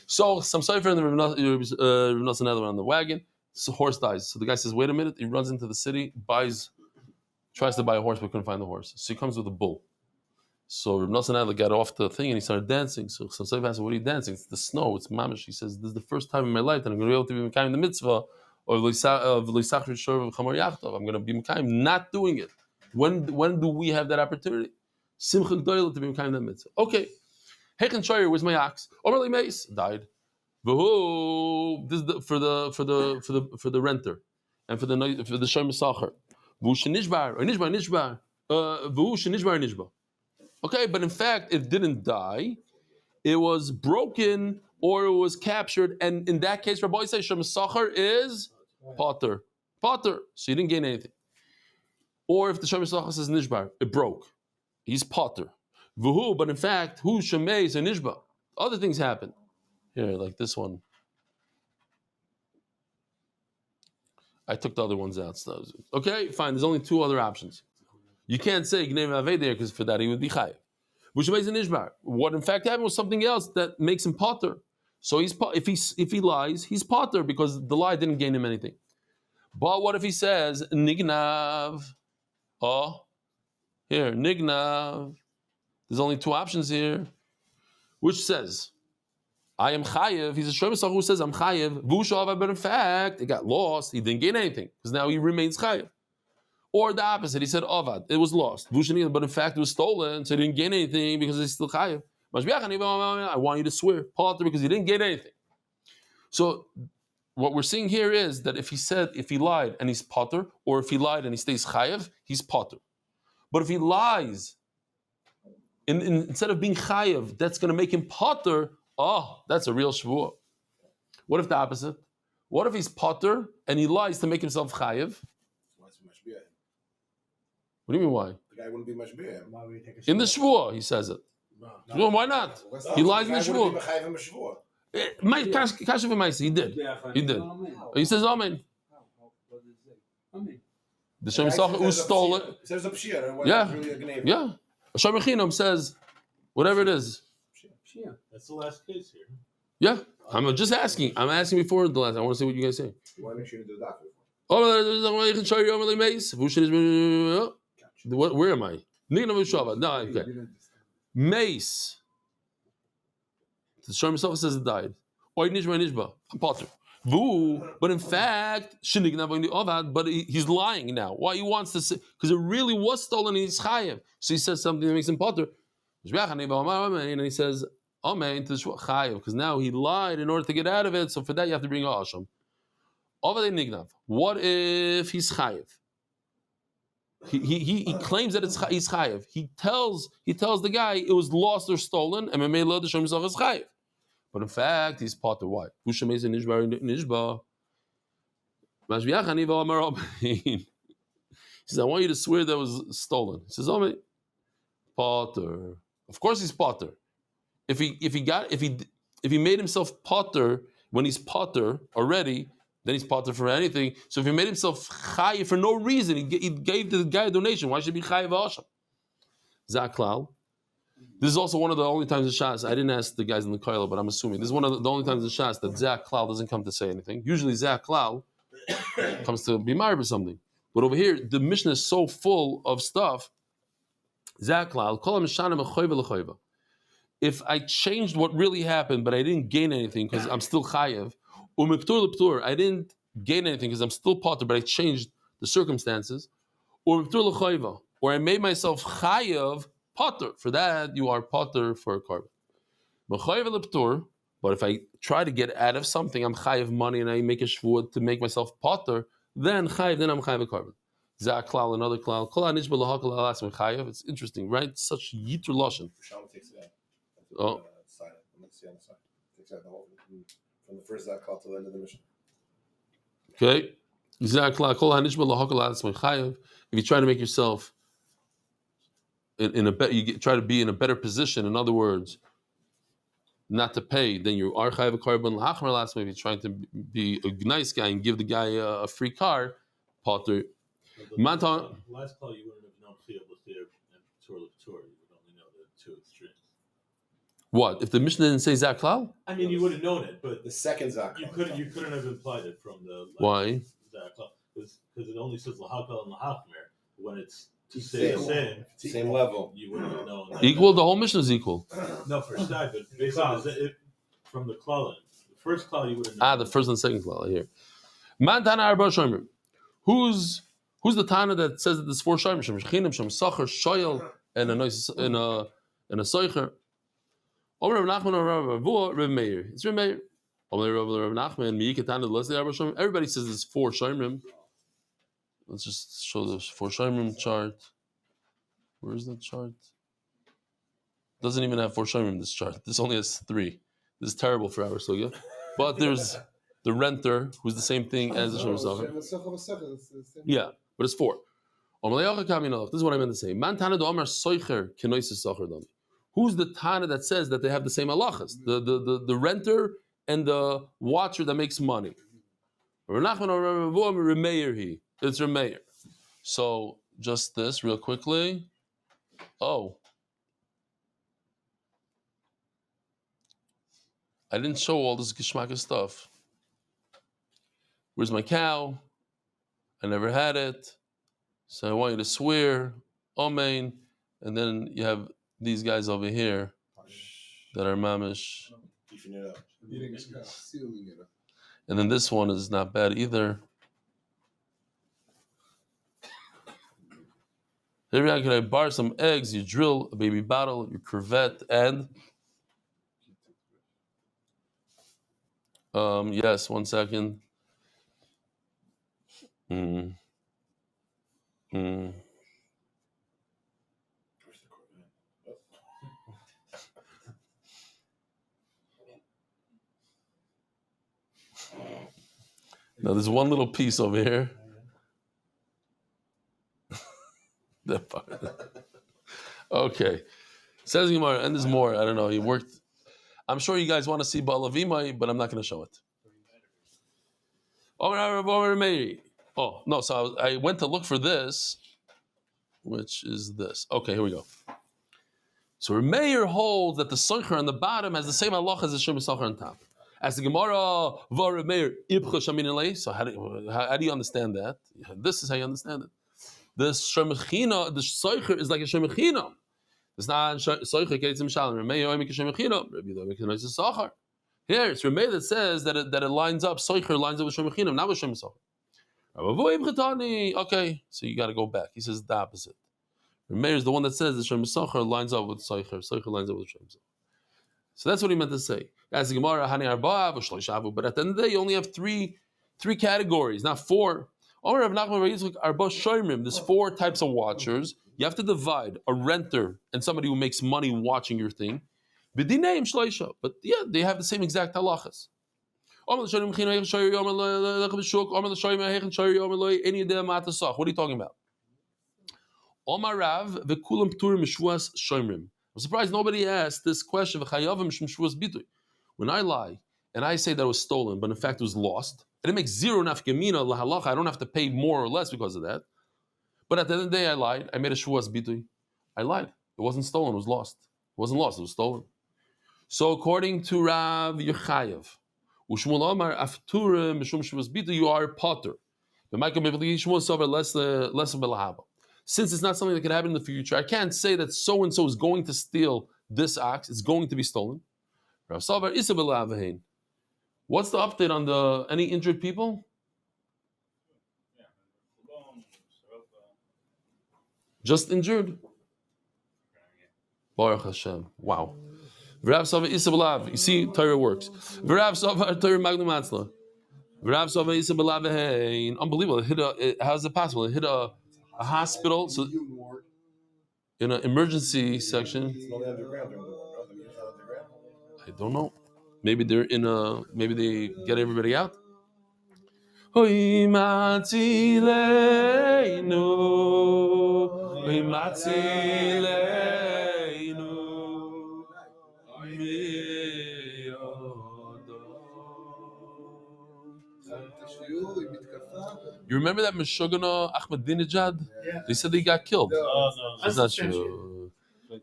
So some Sefer and the Rabbi Nosson Adler on the wagon. So horse dies. So the guy says, wait a minute. He runs into the city, tries to buy a horse, but couldn't find the horse. So he comes with a bull. So Reb Nosson Adler got off the thing and he started dancing. So Sefer asked, what are you dancing? It's the snow. It's mamish. He says, this is the first time in my life that I'm going to be able to be Mekayim the mitzvah of Lisachrit Shor of Chamor Yachtov. I'm going to be Mekayim not doing it. When do we have that opportunity? Simcha G'doyel to be Mekayim the mitzvah. Okay. Hechen Shoyer, where's my ox? Omer Meis died. This is for the renter and for the Shomer Sacher. V'hu shenishbar or nishbar. V'hu shenishbar. Okay, but in fact, it didn't die. It was broken or it was captured, and in that case, Rabbi says Shomer Sacher is potter. So he didn't gain anything. Or if the Shomer Sacher says nishbar, it broke. He's potter. V'hu, but in fact, who shemei is a nishbar. Other things happen. Here, like this one. I took the other ones out. So, okay, fine. There's only two other options. You can't say Gnei Maveh there because for that he would be chayav. What in fact happened was something else that makes him potter. So if he lies, he's potter because the lie didn't gain him anything. But what if he says nignav? Oh, here nignav. There's only two options here. Which says I am chayev. He's a shomer sacher who says I'm chayev. But in fact, it got lost. He didn't gain anything because now he remains chayev. Or the opposite. He said avad. It was lost. But in fact, it was stolen, so he didn't gain anything because he's still chayev. I want you to swear potter because he didn't gain anything. So what we're seeing here is that if he lied and he's potter, or if he lied and he stays chayev, he's potter. But if he lies, instead of being chayev, that's going to make him potter. Oh, that's a real shvuah. What if the opposite? What if he's potter and he lies to make himself chayev? What do you mean why? The guy wouldn't be much beer. In the shvuah, he says it. Well, why not? He lies in the shvuah. He did. He says amen. The Shem Sacher who stole it. Says a pshia. Yeah. Hashem Echinam says whatever it is. That's the last case here. Yeah. I'm just asking. I'm asking before the last. I want to see what you guys say. You want to make sure you do that. Where am I? No, okay. Mace. The Shem Sacher says it died. I'm potter. But in fact, but he's lying now. Why he wants to say? Because it really was stolen and he's chayev. So he says something that makes him potter. And he says, amen to chayev. Because now he lied in order to get out of it. So for that you have to bring a Hashem. What if he's chayev? He claims that he's chayev. He tells the guy it was lost or stolen, and the Shem Sacher is chayev. But in fact, he's potter. Why? He says, I want you to swear that was stolen. He says, oh, potter. Of course he's potter. If he made himself potter when he's potter already, then he's potter for anything. So if he made himself chayiv for no reason, he gave the guy a donation. Why should he be chayiv Hashem? Zaklal. This is also one of the only times in Shas. I didn't ask the guys in the Koil, but I'm assuming this is one of the only times in Shas that Zak Klal doesn't come to say anything. Usually Zak Klal comes to be married or something. But over here, the Mishnah is so full of stuff. If I changed what really happened, but I didn't gain anything because I'm still chayev, I didn't gain anything because I'm still potter, but I changed the circumstances, or I made myself chayev potter. For that, you are potter for a carbon. But if I try to get out of something, I'm chayev money, and I make a shvuah to make myself potter, then I'm chayev a carbon. Zaklal, another klal. It's interesting, right? Such yitur lashon. Takes it out. Oh. Side. Let's see on the side. Takes out the whole from the first Zaklal to the end of the mission. Okay. If you try to make yourself in a better, you try to be in a better position. In other words, not to pay, then you are chayav a carbon. If you're trying to be a nice guy and give the guy a free car, potter. Last call you wouldn't have known Chiyah L'Chiyah and Torah. You would only know the two extremes. What if the Mishnah didn't say Zaklal? I mean, you would have known it, but The second Zaklal. you couldn't have implied it from the Why? Zaklal because it only says L'Hakal and L'Hachmer. When it's to say the Same level. you wouldn't have known. Equal. The whole Mishnah is equal. No, for side, but based on from the klal, the first klal you would have known. The first and second klal here. Man Tana Arba Shomer. Who's the Tana that says that there's 4 Shomer? Shem Chinim, Shem Sacher, Shoyel, and a Soicher. Omer Rav Nachman, Rav Avua, Rav Meir. It's Rav Meir. Omer Rav Nachman, Mi'ik Tana, let's say Arba Shomer. Everybody says there's 4 Shomerim. Let's just show the 4 Shomerim chart. Where is that chart? Doesn't even have 4 Shomerim, this chart. This only has 3. This is terrible for our sugya. But there's the renter, who's the same thing as the Shomer Sacher. Yeah, but it's 4. This is what I meant to say. Man Tana do Amar Soicher Kenoises Sacher Dami. Who's the Tana that says that they have the same halachas? The renter and the watcher that makes money. It's Rameir. So just this real quickly. Oh. I didn't show all this geschmack stuff. Where's my cow? I never had it. So I want you to swear. Amen. And then you have these guys over here that are mamish. Beefing it up. And then this one is not bad either. Here we can I bar some eggs, you drill a baby bottle, your crevette, and yes, 1 second. Now there's one little piece over here. That part. Okay. Says Gemara, and there's more. I don't know. He worked. I'm sure you guys want to see Ba'alavimai, but I'm not going to show it. Oh, no. So I went to look for this, which is this. Okay, here we go. So Rameir holds that the Soicher on the bottom has the same halach as the Shemuel Soicher on top. As the Gemara, so how do you understand that? This is how you understand it. The Shemechina, the Soicher is like a Shemechina. It's not Soicher Ketzim Shalom. Rameir make a Shemechina. Rabbi Yehuda make a nice Soicher. Here it's Rameir that says that it lines up. Soicher lines up with Shemechina, not with Shem Soicher. Okay, so you got to go back. He says the opposite. Rameir is the one that says that Shem Soicher lines up with Soicher. Soicher lines up with Shem Soicher. So that's what he meant to say. As the Gemara, but at the end of the day, you only have three categories, not 4. There's 4 types of watchers. You have to divide a renter and somebody who makes money watching your thing. But yeah, they have the same exact halachas. What are you talking about? I'm surprised nobody asked this question. When I lie and I say that it was stolen, but in fact it was lost, and it makes 0 nafkamina lahalacha, I don't have to pay more or less because of that. But at the end of the day, I lied. I made a shvuas bitui. I lied. It wasn't stolen. It was lost. It wasn't lost. It was stolen. So according to Rav Yechayev, you are a potter Since it's not something that can happen in the future, I can't say that so and so is going to steal this ox. It's going to be stolen. What's the update on any injured people? Just injured. Baruch Hashem. Wow. You see, Torah works. Unbelievable. How's it possible? It hit a hospital. So in an emergency section. It's only underground during the war, no? The news is underground. I don't know. Maybe they're maybe they get everybody out. You remember that Meshuggah Ahmadinejad? Yeah. They said they got killed. No. It's not true.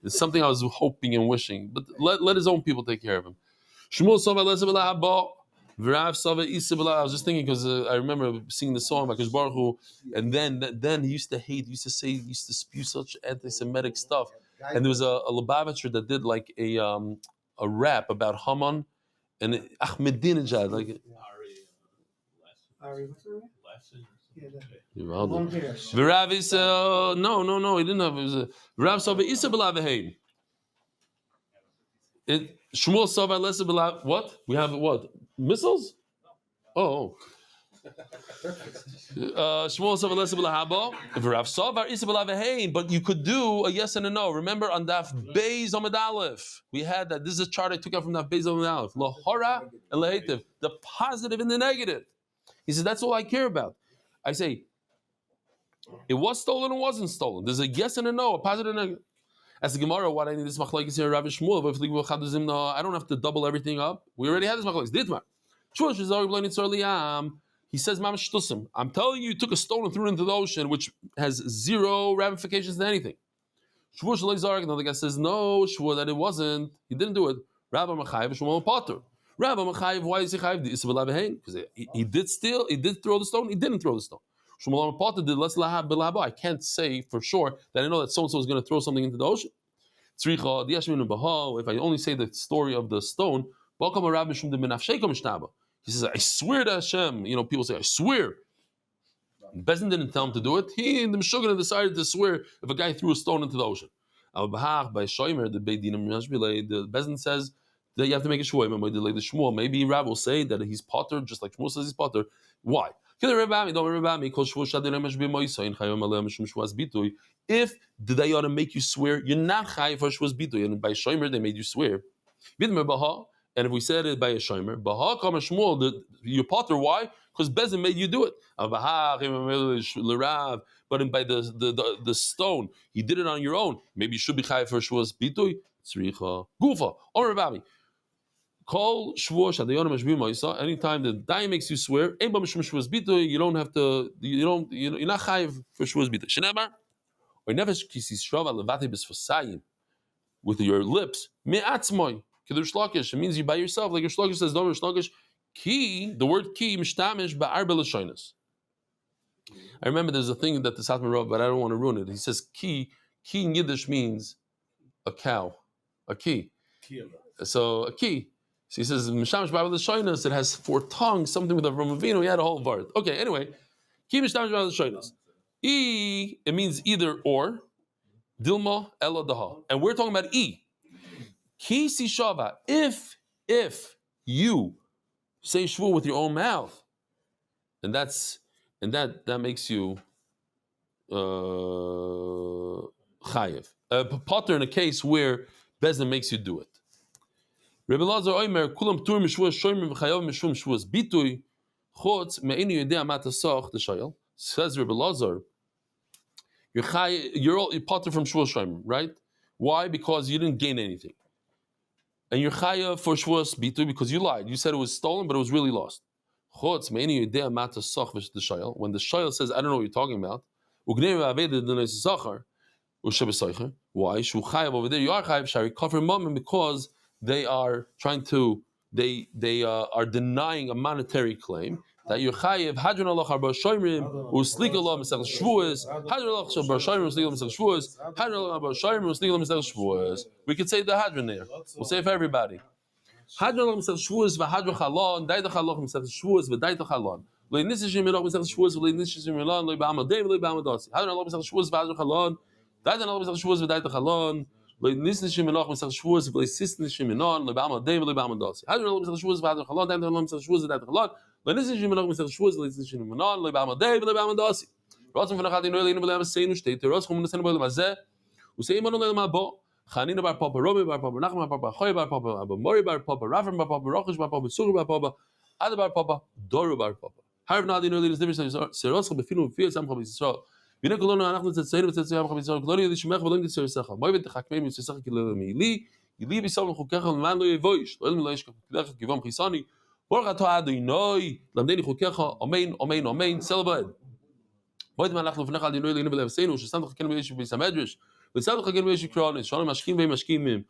It's something I was hoping and wishing, but let his own people take care of him. I was just thinking because I remember singing the song by Kadosh Baruch Hu, and then he used to spew such anti-Semitic stuff. And there was a Lubavitcher that did like a rap about Haman and Ahmadinejad, like. Aryeh, what's her name? Lesson. V'Rav Isa, no, he didn't have. It was a Rav Sava Isa b'Lavehein. It Shmuel Sava Lesa b'Lav. What we have? What missiles? Oh. Shmuel Sava Lesa b'Lahaba. V'Rav Sava Isa b'Lavehein. But you could do a yes and a no. Remember on Daf Beis Amud Aleph, we had that. This is a chart I took out from Daf Beis Amud Aleph. Lahora and lahetiv, the positive and the negative. He says that's all I care about. I say, it was stolen or wasn't stolen. There's a yes and a no, a positive and a negative. As the Gemara, what I need this machlokes here, Rav Shmuel. I don't have to double everything up. We already had this machlokes. Ditmar. He says, Mamash Shtusim. I'm telling you, you took a stone and threw it into the ocean, which has zero ramifications to anything. Another guy says, no, Shmuel, that it wasn't. He didn't do it. Rabbi Machayev, Shmuel Potter. Rabbi Machayev, why is he chayev? Because he did steal, he did throw the stone, he didn't throw the stone. Shmuel Potter did less lahab belabo. I can't say for sure that I know that so and so is going to throw something into the ocean. If I only say the story of the stone, he says, I swear to Hashem. People say, I swear. Bezin didn't tell him to do it. He and the Meshuggah decided to swear if a guy threw a stone into the ocean. By Shomer, the Bezin says that you have to make a shvuah. Maybe Rav will say that he's potter, just like Shmuel says he's potter. Why? If the day ought to make you swear, you're not chayiv for shvuas bitoy, and by shomer they made you swear. And if we said it by a shomer, you're potter. Why? Because Bezin made you do it. But by the stone, he did it on your own. Maybe you should be chayiv for shvuas bitoy. Tzricha gufa or Rabbi. Call shvuah shadayon mashbim ma'isa. Anytime the day makes you swear, you don't have to. You're not chayiv for shvuas bitoy. Shenamar or never kisi shrava levati b'sfasayim with your lips me'atzmoy kedush lakish. It means you by yourself, like your shlokish says. Don't shlokish ki. The word ki mishtamish ba'arba l'shonos. I remember there's a thing that the Satmar wrote, but I don't want to ruin it. He says ki. Ki in Yiddish means a cow, a ki. So a ki. So he says, Mishamish Ba'al L'Shonos, it has 4 tongues, something with Avram Avinu, he had a whole word. Okay, anyway. Ki Mishamish Ba'al L'Shonos. It means either or. Dilma Ela Daha. And we're talking about E. Ki Si Shava. If you say shvu with your own mouth, and that makes you chayiv. Potter in a case where Bezin makes you do it. Rebbe Lazar Oimer kulam tur mishvuas shoymer v'chayav mishvum shvuas bituy chutz me'enu yedei amat asach the shayel. Says Rebbe Lazar, you're all potter from shvuas shoymer, right? Why? Because you didn't gain anything, and you're chayav for shvuas bituy because you lied. You said it was stolen, but it was really lost. Chutz me'enu yedei amat asach the shayel. When the shayel says, I don't know what you're talking about, ugnei v'aved the neis zachar u'shebesaycher. Why? Shu chayav over there. You are chayav shari kafir mamim because they are trying to, they are denying a monetary claim. that you're chayiv Hadran Allah Bar Shoymrim Uslik Allah Masech Shevuos Hadran Allah Bar Shoymrim Uslik Allah Masech Shevuos Hadran Allah Bar Shoymrim Uslik Allah Masech Shevuos. We could say the Hadran there. We'll say it for everybody. Hadran Allah Masech Shevuos v'Hadran Chalon Daita Chalon Masech Shevuos v'Daita Chalon Lo Nisishim Melach Masech Shevuos Lo Nisishim Melach Lo Ba'amad Dev Lo Ba'amad Dasi Hadran Allah Masech Shevuos v'Hadran Chalon Daita Allah Masech Shevuos v'Daita Chalon Lo Nisishim Melach Masech Shevuos Lo Nisishim Melach Lo Ba'amad Dev Lo Ba'amad Dasi Hadran Allah Masech Shevuos v'Hadran Chalon Daita Allah Masech Shevuos v'Daita Chalon Lo Nisishim Melach Masech Shevuos Lo Nisishim Melach Lo Ba'amad Dev Lo Ba'amad Dasi Rotzim von Acharon Yosef Wilson Seinu steht der Rotzim von der Seinu Mazeh Usay Imanu Lo Mabo Chanina bar Papa Robi bar Papa Nachman bar Papa Choy bar Papa Abba Mori bar Papa Rafim bar Papa Rochish bar Papa Sugar bar Papa Ada bar Papa Doru bar Papa Harv Nadi no Lidis Divish Seros Befinu Feel Sam Chavis Yisrael Bina Kolona Anachnu Tzayinu Tzayinu Chavis Yisrael Koloni Yishmech Volim Tzayisach Moy Bet Chakmei Yisach Kilel Mili Yili Bisam Chukecha Man Lo Yevoish Lo Elim Lo Yishkach Kilech Givam Chisani Baruch Ato Adonai Lamdeni Chukecha Amen Amen Amen Celebrate Moy Man Anachnu V'nech Adonai Linu B'Lev Seinu Shesam Chaken V'Yish B'Yisamedrash V'Sam Chaken V'Yish Kronis Shalom Mashkim V'Mashkim Mim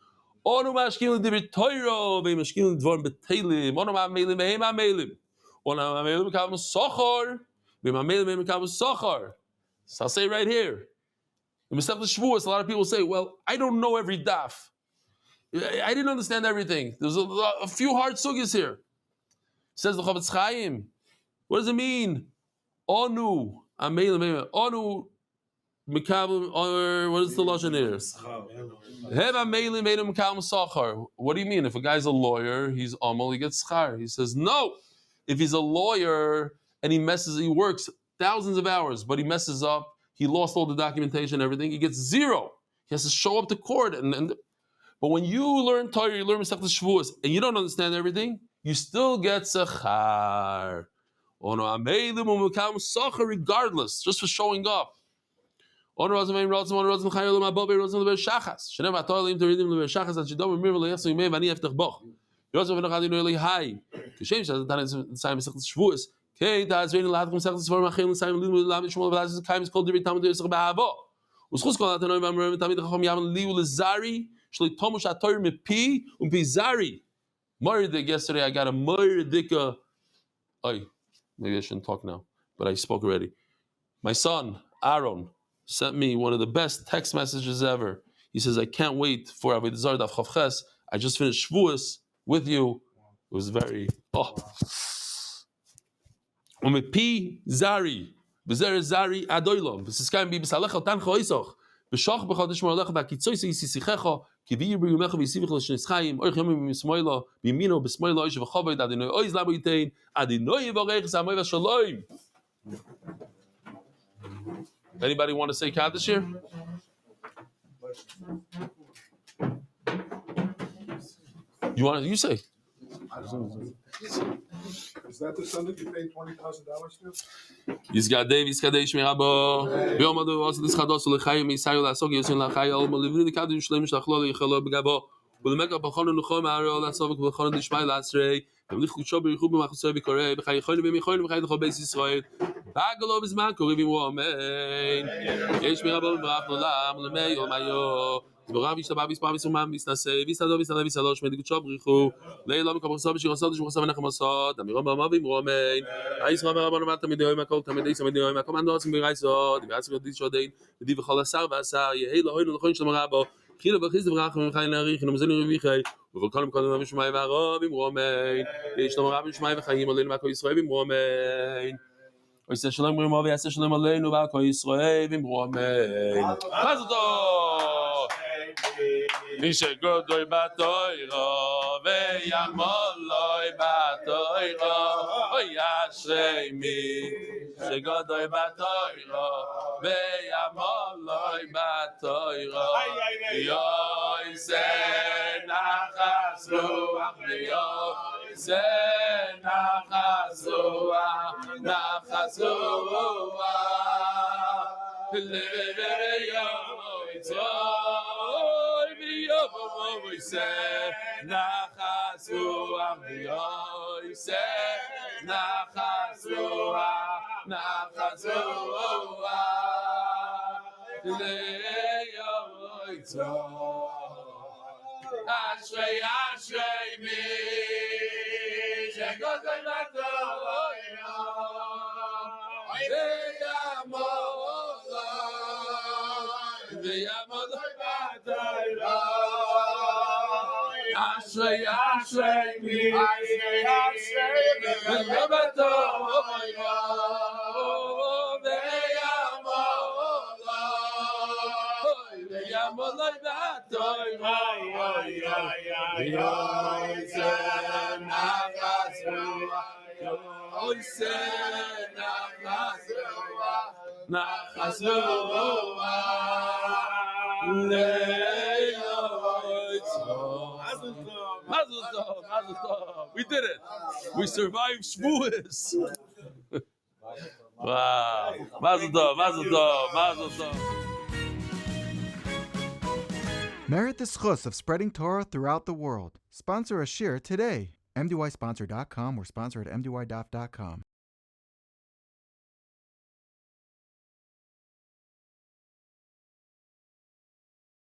Onu Mashkim L'Divir Torah V'Mashkim L'Dvar B'Teilim Onu Ma'amelim V'Hem Ma'amelim Onu Ma'amelim V'Kavam Sochor V'Ma'amelim V'Hem V'Kavam Sochor. So I'll say right here, in Masechet Shevuos, a lot of people say, well, I don't know every daf. I didn't understand everything. There's a few hard sugyas here. Says the Chavetz Chaim. What does it mean? Onu, Amelim, Onu, Mekabel, or what is the lashon here? What do you mean? If a guy's a lawyer, he's amal, he gets schar. He says, no. If he's a lawyer and he works thousands of hours, but he messes up, he lost all the documentation, everything, he gets zero. He has to show up to court. But when you learn Torah, you learn Masechet Shevuos, and you don't understand everything, you still get sechar. Regardless, just for showing up. Okay, that's very loud. Come second for Aharon Yosef Wilson, Lamed Shmuel, Velazquez, Kaimis called David Tamid Yosef Ba'avo. Uschus called Atanoim Amram Tamid Chacham Yaman Liu Lezari, Shloi Tomush Ator Mepi Umpizari. Moridik yesterday. I got a Moridika. Oh, maybe I shouldn't talk now, but I spoke already. My son Aaron sent me one of the best text messages ever. He says, "I can't wait for Avodah Zarah Daf Chavches. I just finished Shevuos with you. It was very Umepi Zari, Bezer Zari Adoilom, Vesiskayim Bi Besalecha Tan Choisoch, Beshach Bechodesh Moralecha Vakitzois Yisisichecha, Kivi Yumecha Visivich Lashneschayim, Oich Yomim Bismoila, Bimino Bismoila Oish Vachoved Adinoi Oiz Labo Yitain, Adinoi Yivorech Zamoy Vashalom." Anybody want to say Kaddish here? You say. Is that the son that you paid $20,000 to? Yizgadei Vizkadei Shmirabo. Yomadu was this Chados Lechayim Isayu Lasog Yosin Lachayim Olivri Kaddish Shlem Shlachlo Yichalo Begabo. Will make up a Chon Nuchom Aryeh Lasovik with Chon Dishmai Lasrei. V'lichu Shob Yichub Machusay Vikorei. B'Chay Cholim B'Micholim B'Chay Dechol Beis Yisrael. V'Agalo Bizman Korivim Womein. Yesh Mirabo B'Rach Nolam Lemei Omayo. Zborav Yishtabav Yispam Yisumam Yisnasei Yisado Yisalosh Medigut Shob Richu. Leilom Kabosov Shirosov Shirosov Nechamosod. Amirom B'Mavim Romein. Ayisrael Rabban Mat Tamidei Makol Tamidei Tamidei Makom Andosim B'Raisod. V'Atzim Yodit Shodein. V'Di V'Chol Asar V'Asar. Yehei Lohoinu Lochoin Shlom Rabo. Chilo V'Chiz V'Rach V'Chayin Arich. Nomzenu V'Vichei. V'Chol Kolim Kolim V'Shmai V'Arobim Romein. Yishlom Rabim Shmai V'Chayim Oleinu V'Kol Yisrael V'Im Romein. Oyse Shalom Rimo V'Yaseh Shalom Oleinu V'Kol Yisrael V'Im Romein. Mazel Tov. Nishegodoi batoiro ve'yamoloi batoiro oyashrei mi Nishegodoi batoiro ve'yamoloi batoiro yoyse nachas ruach yoyse nachas ruach we say Nachasua, we say Nachasua, Nachasua, Ashrei, Ashrei, me, Shegodoi Batoiro. Ashrei, Ashrei, mi, Ashrei, Ashrei, mלבדו, ויעמוד בתוי, יויצא נחש רוח, יויצא נחש רוח, נחש רוח, Mazel tov, mazel tov. We did it. We survived Shevuos. Wow. Mazel tov, mazel tov, mazel tov. Merit the schus of spreading Torah throughout the world. Sponsor a shir today. MDYsponsor.com or sponsor at MDYDaf.com.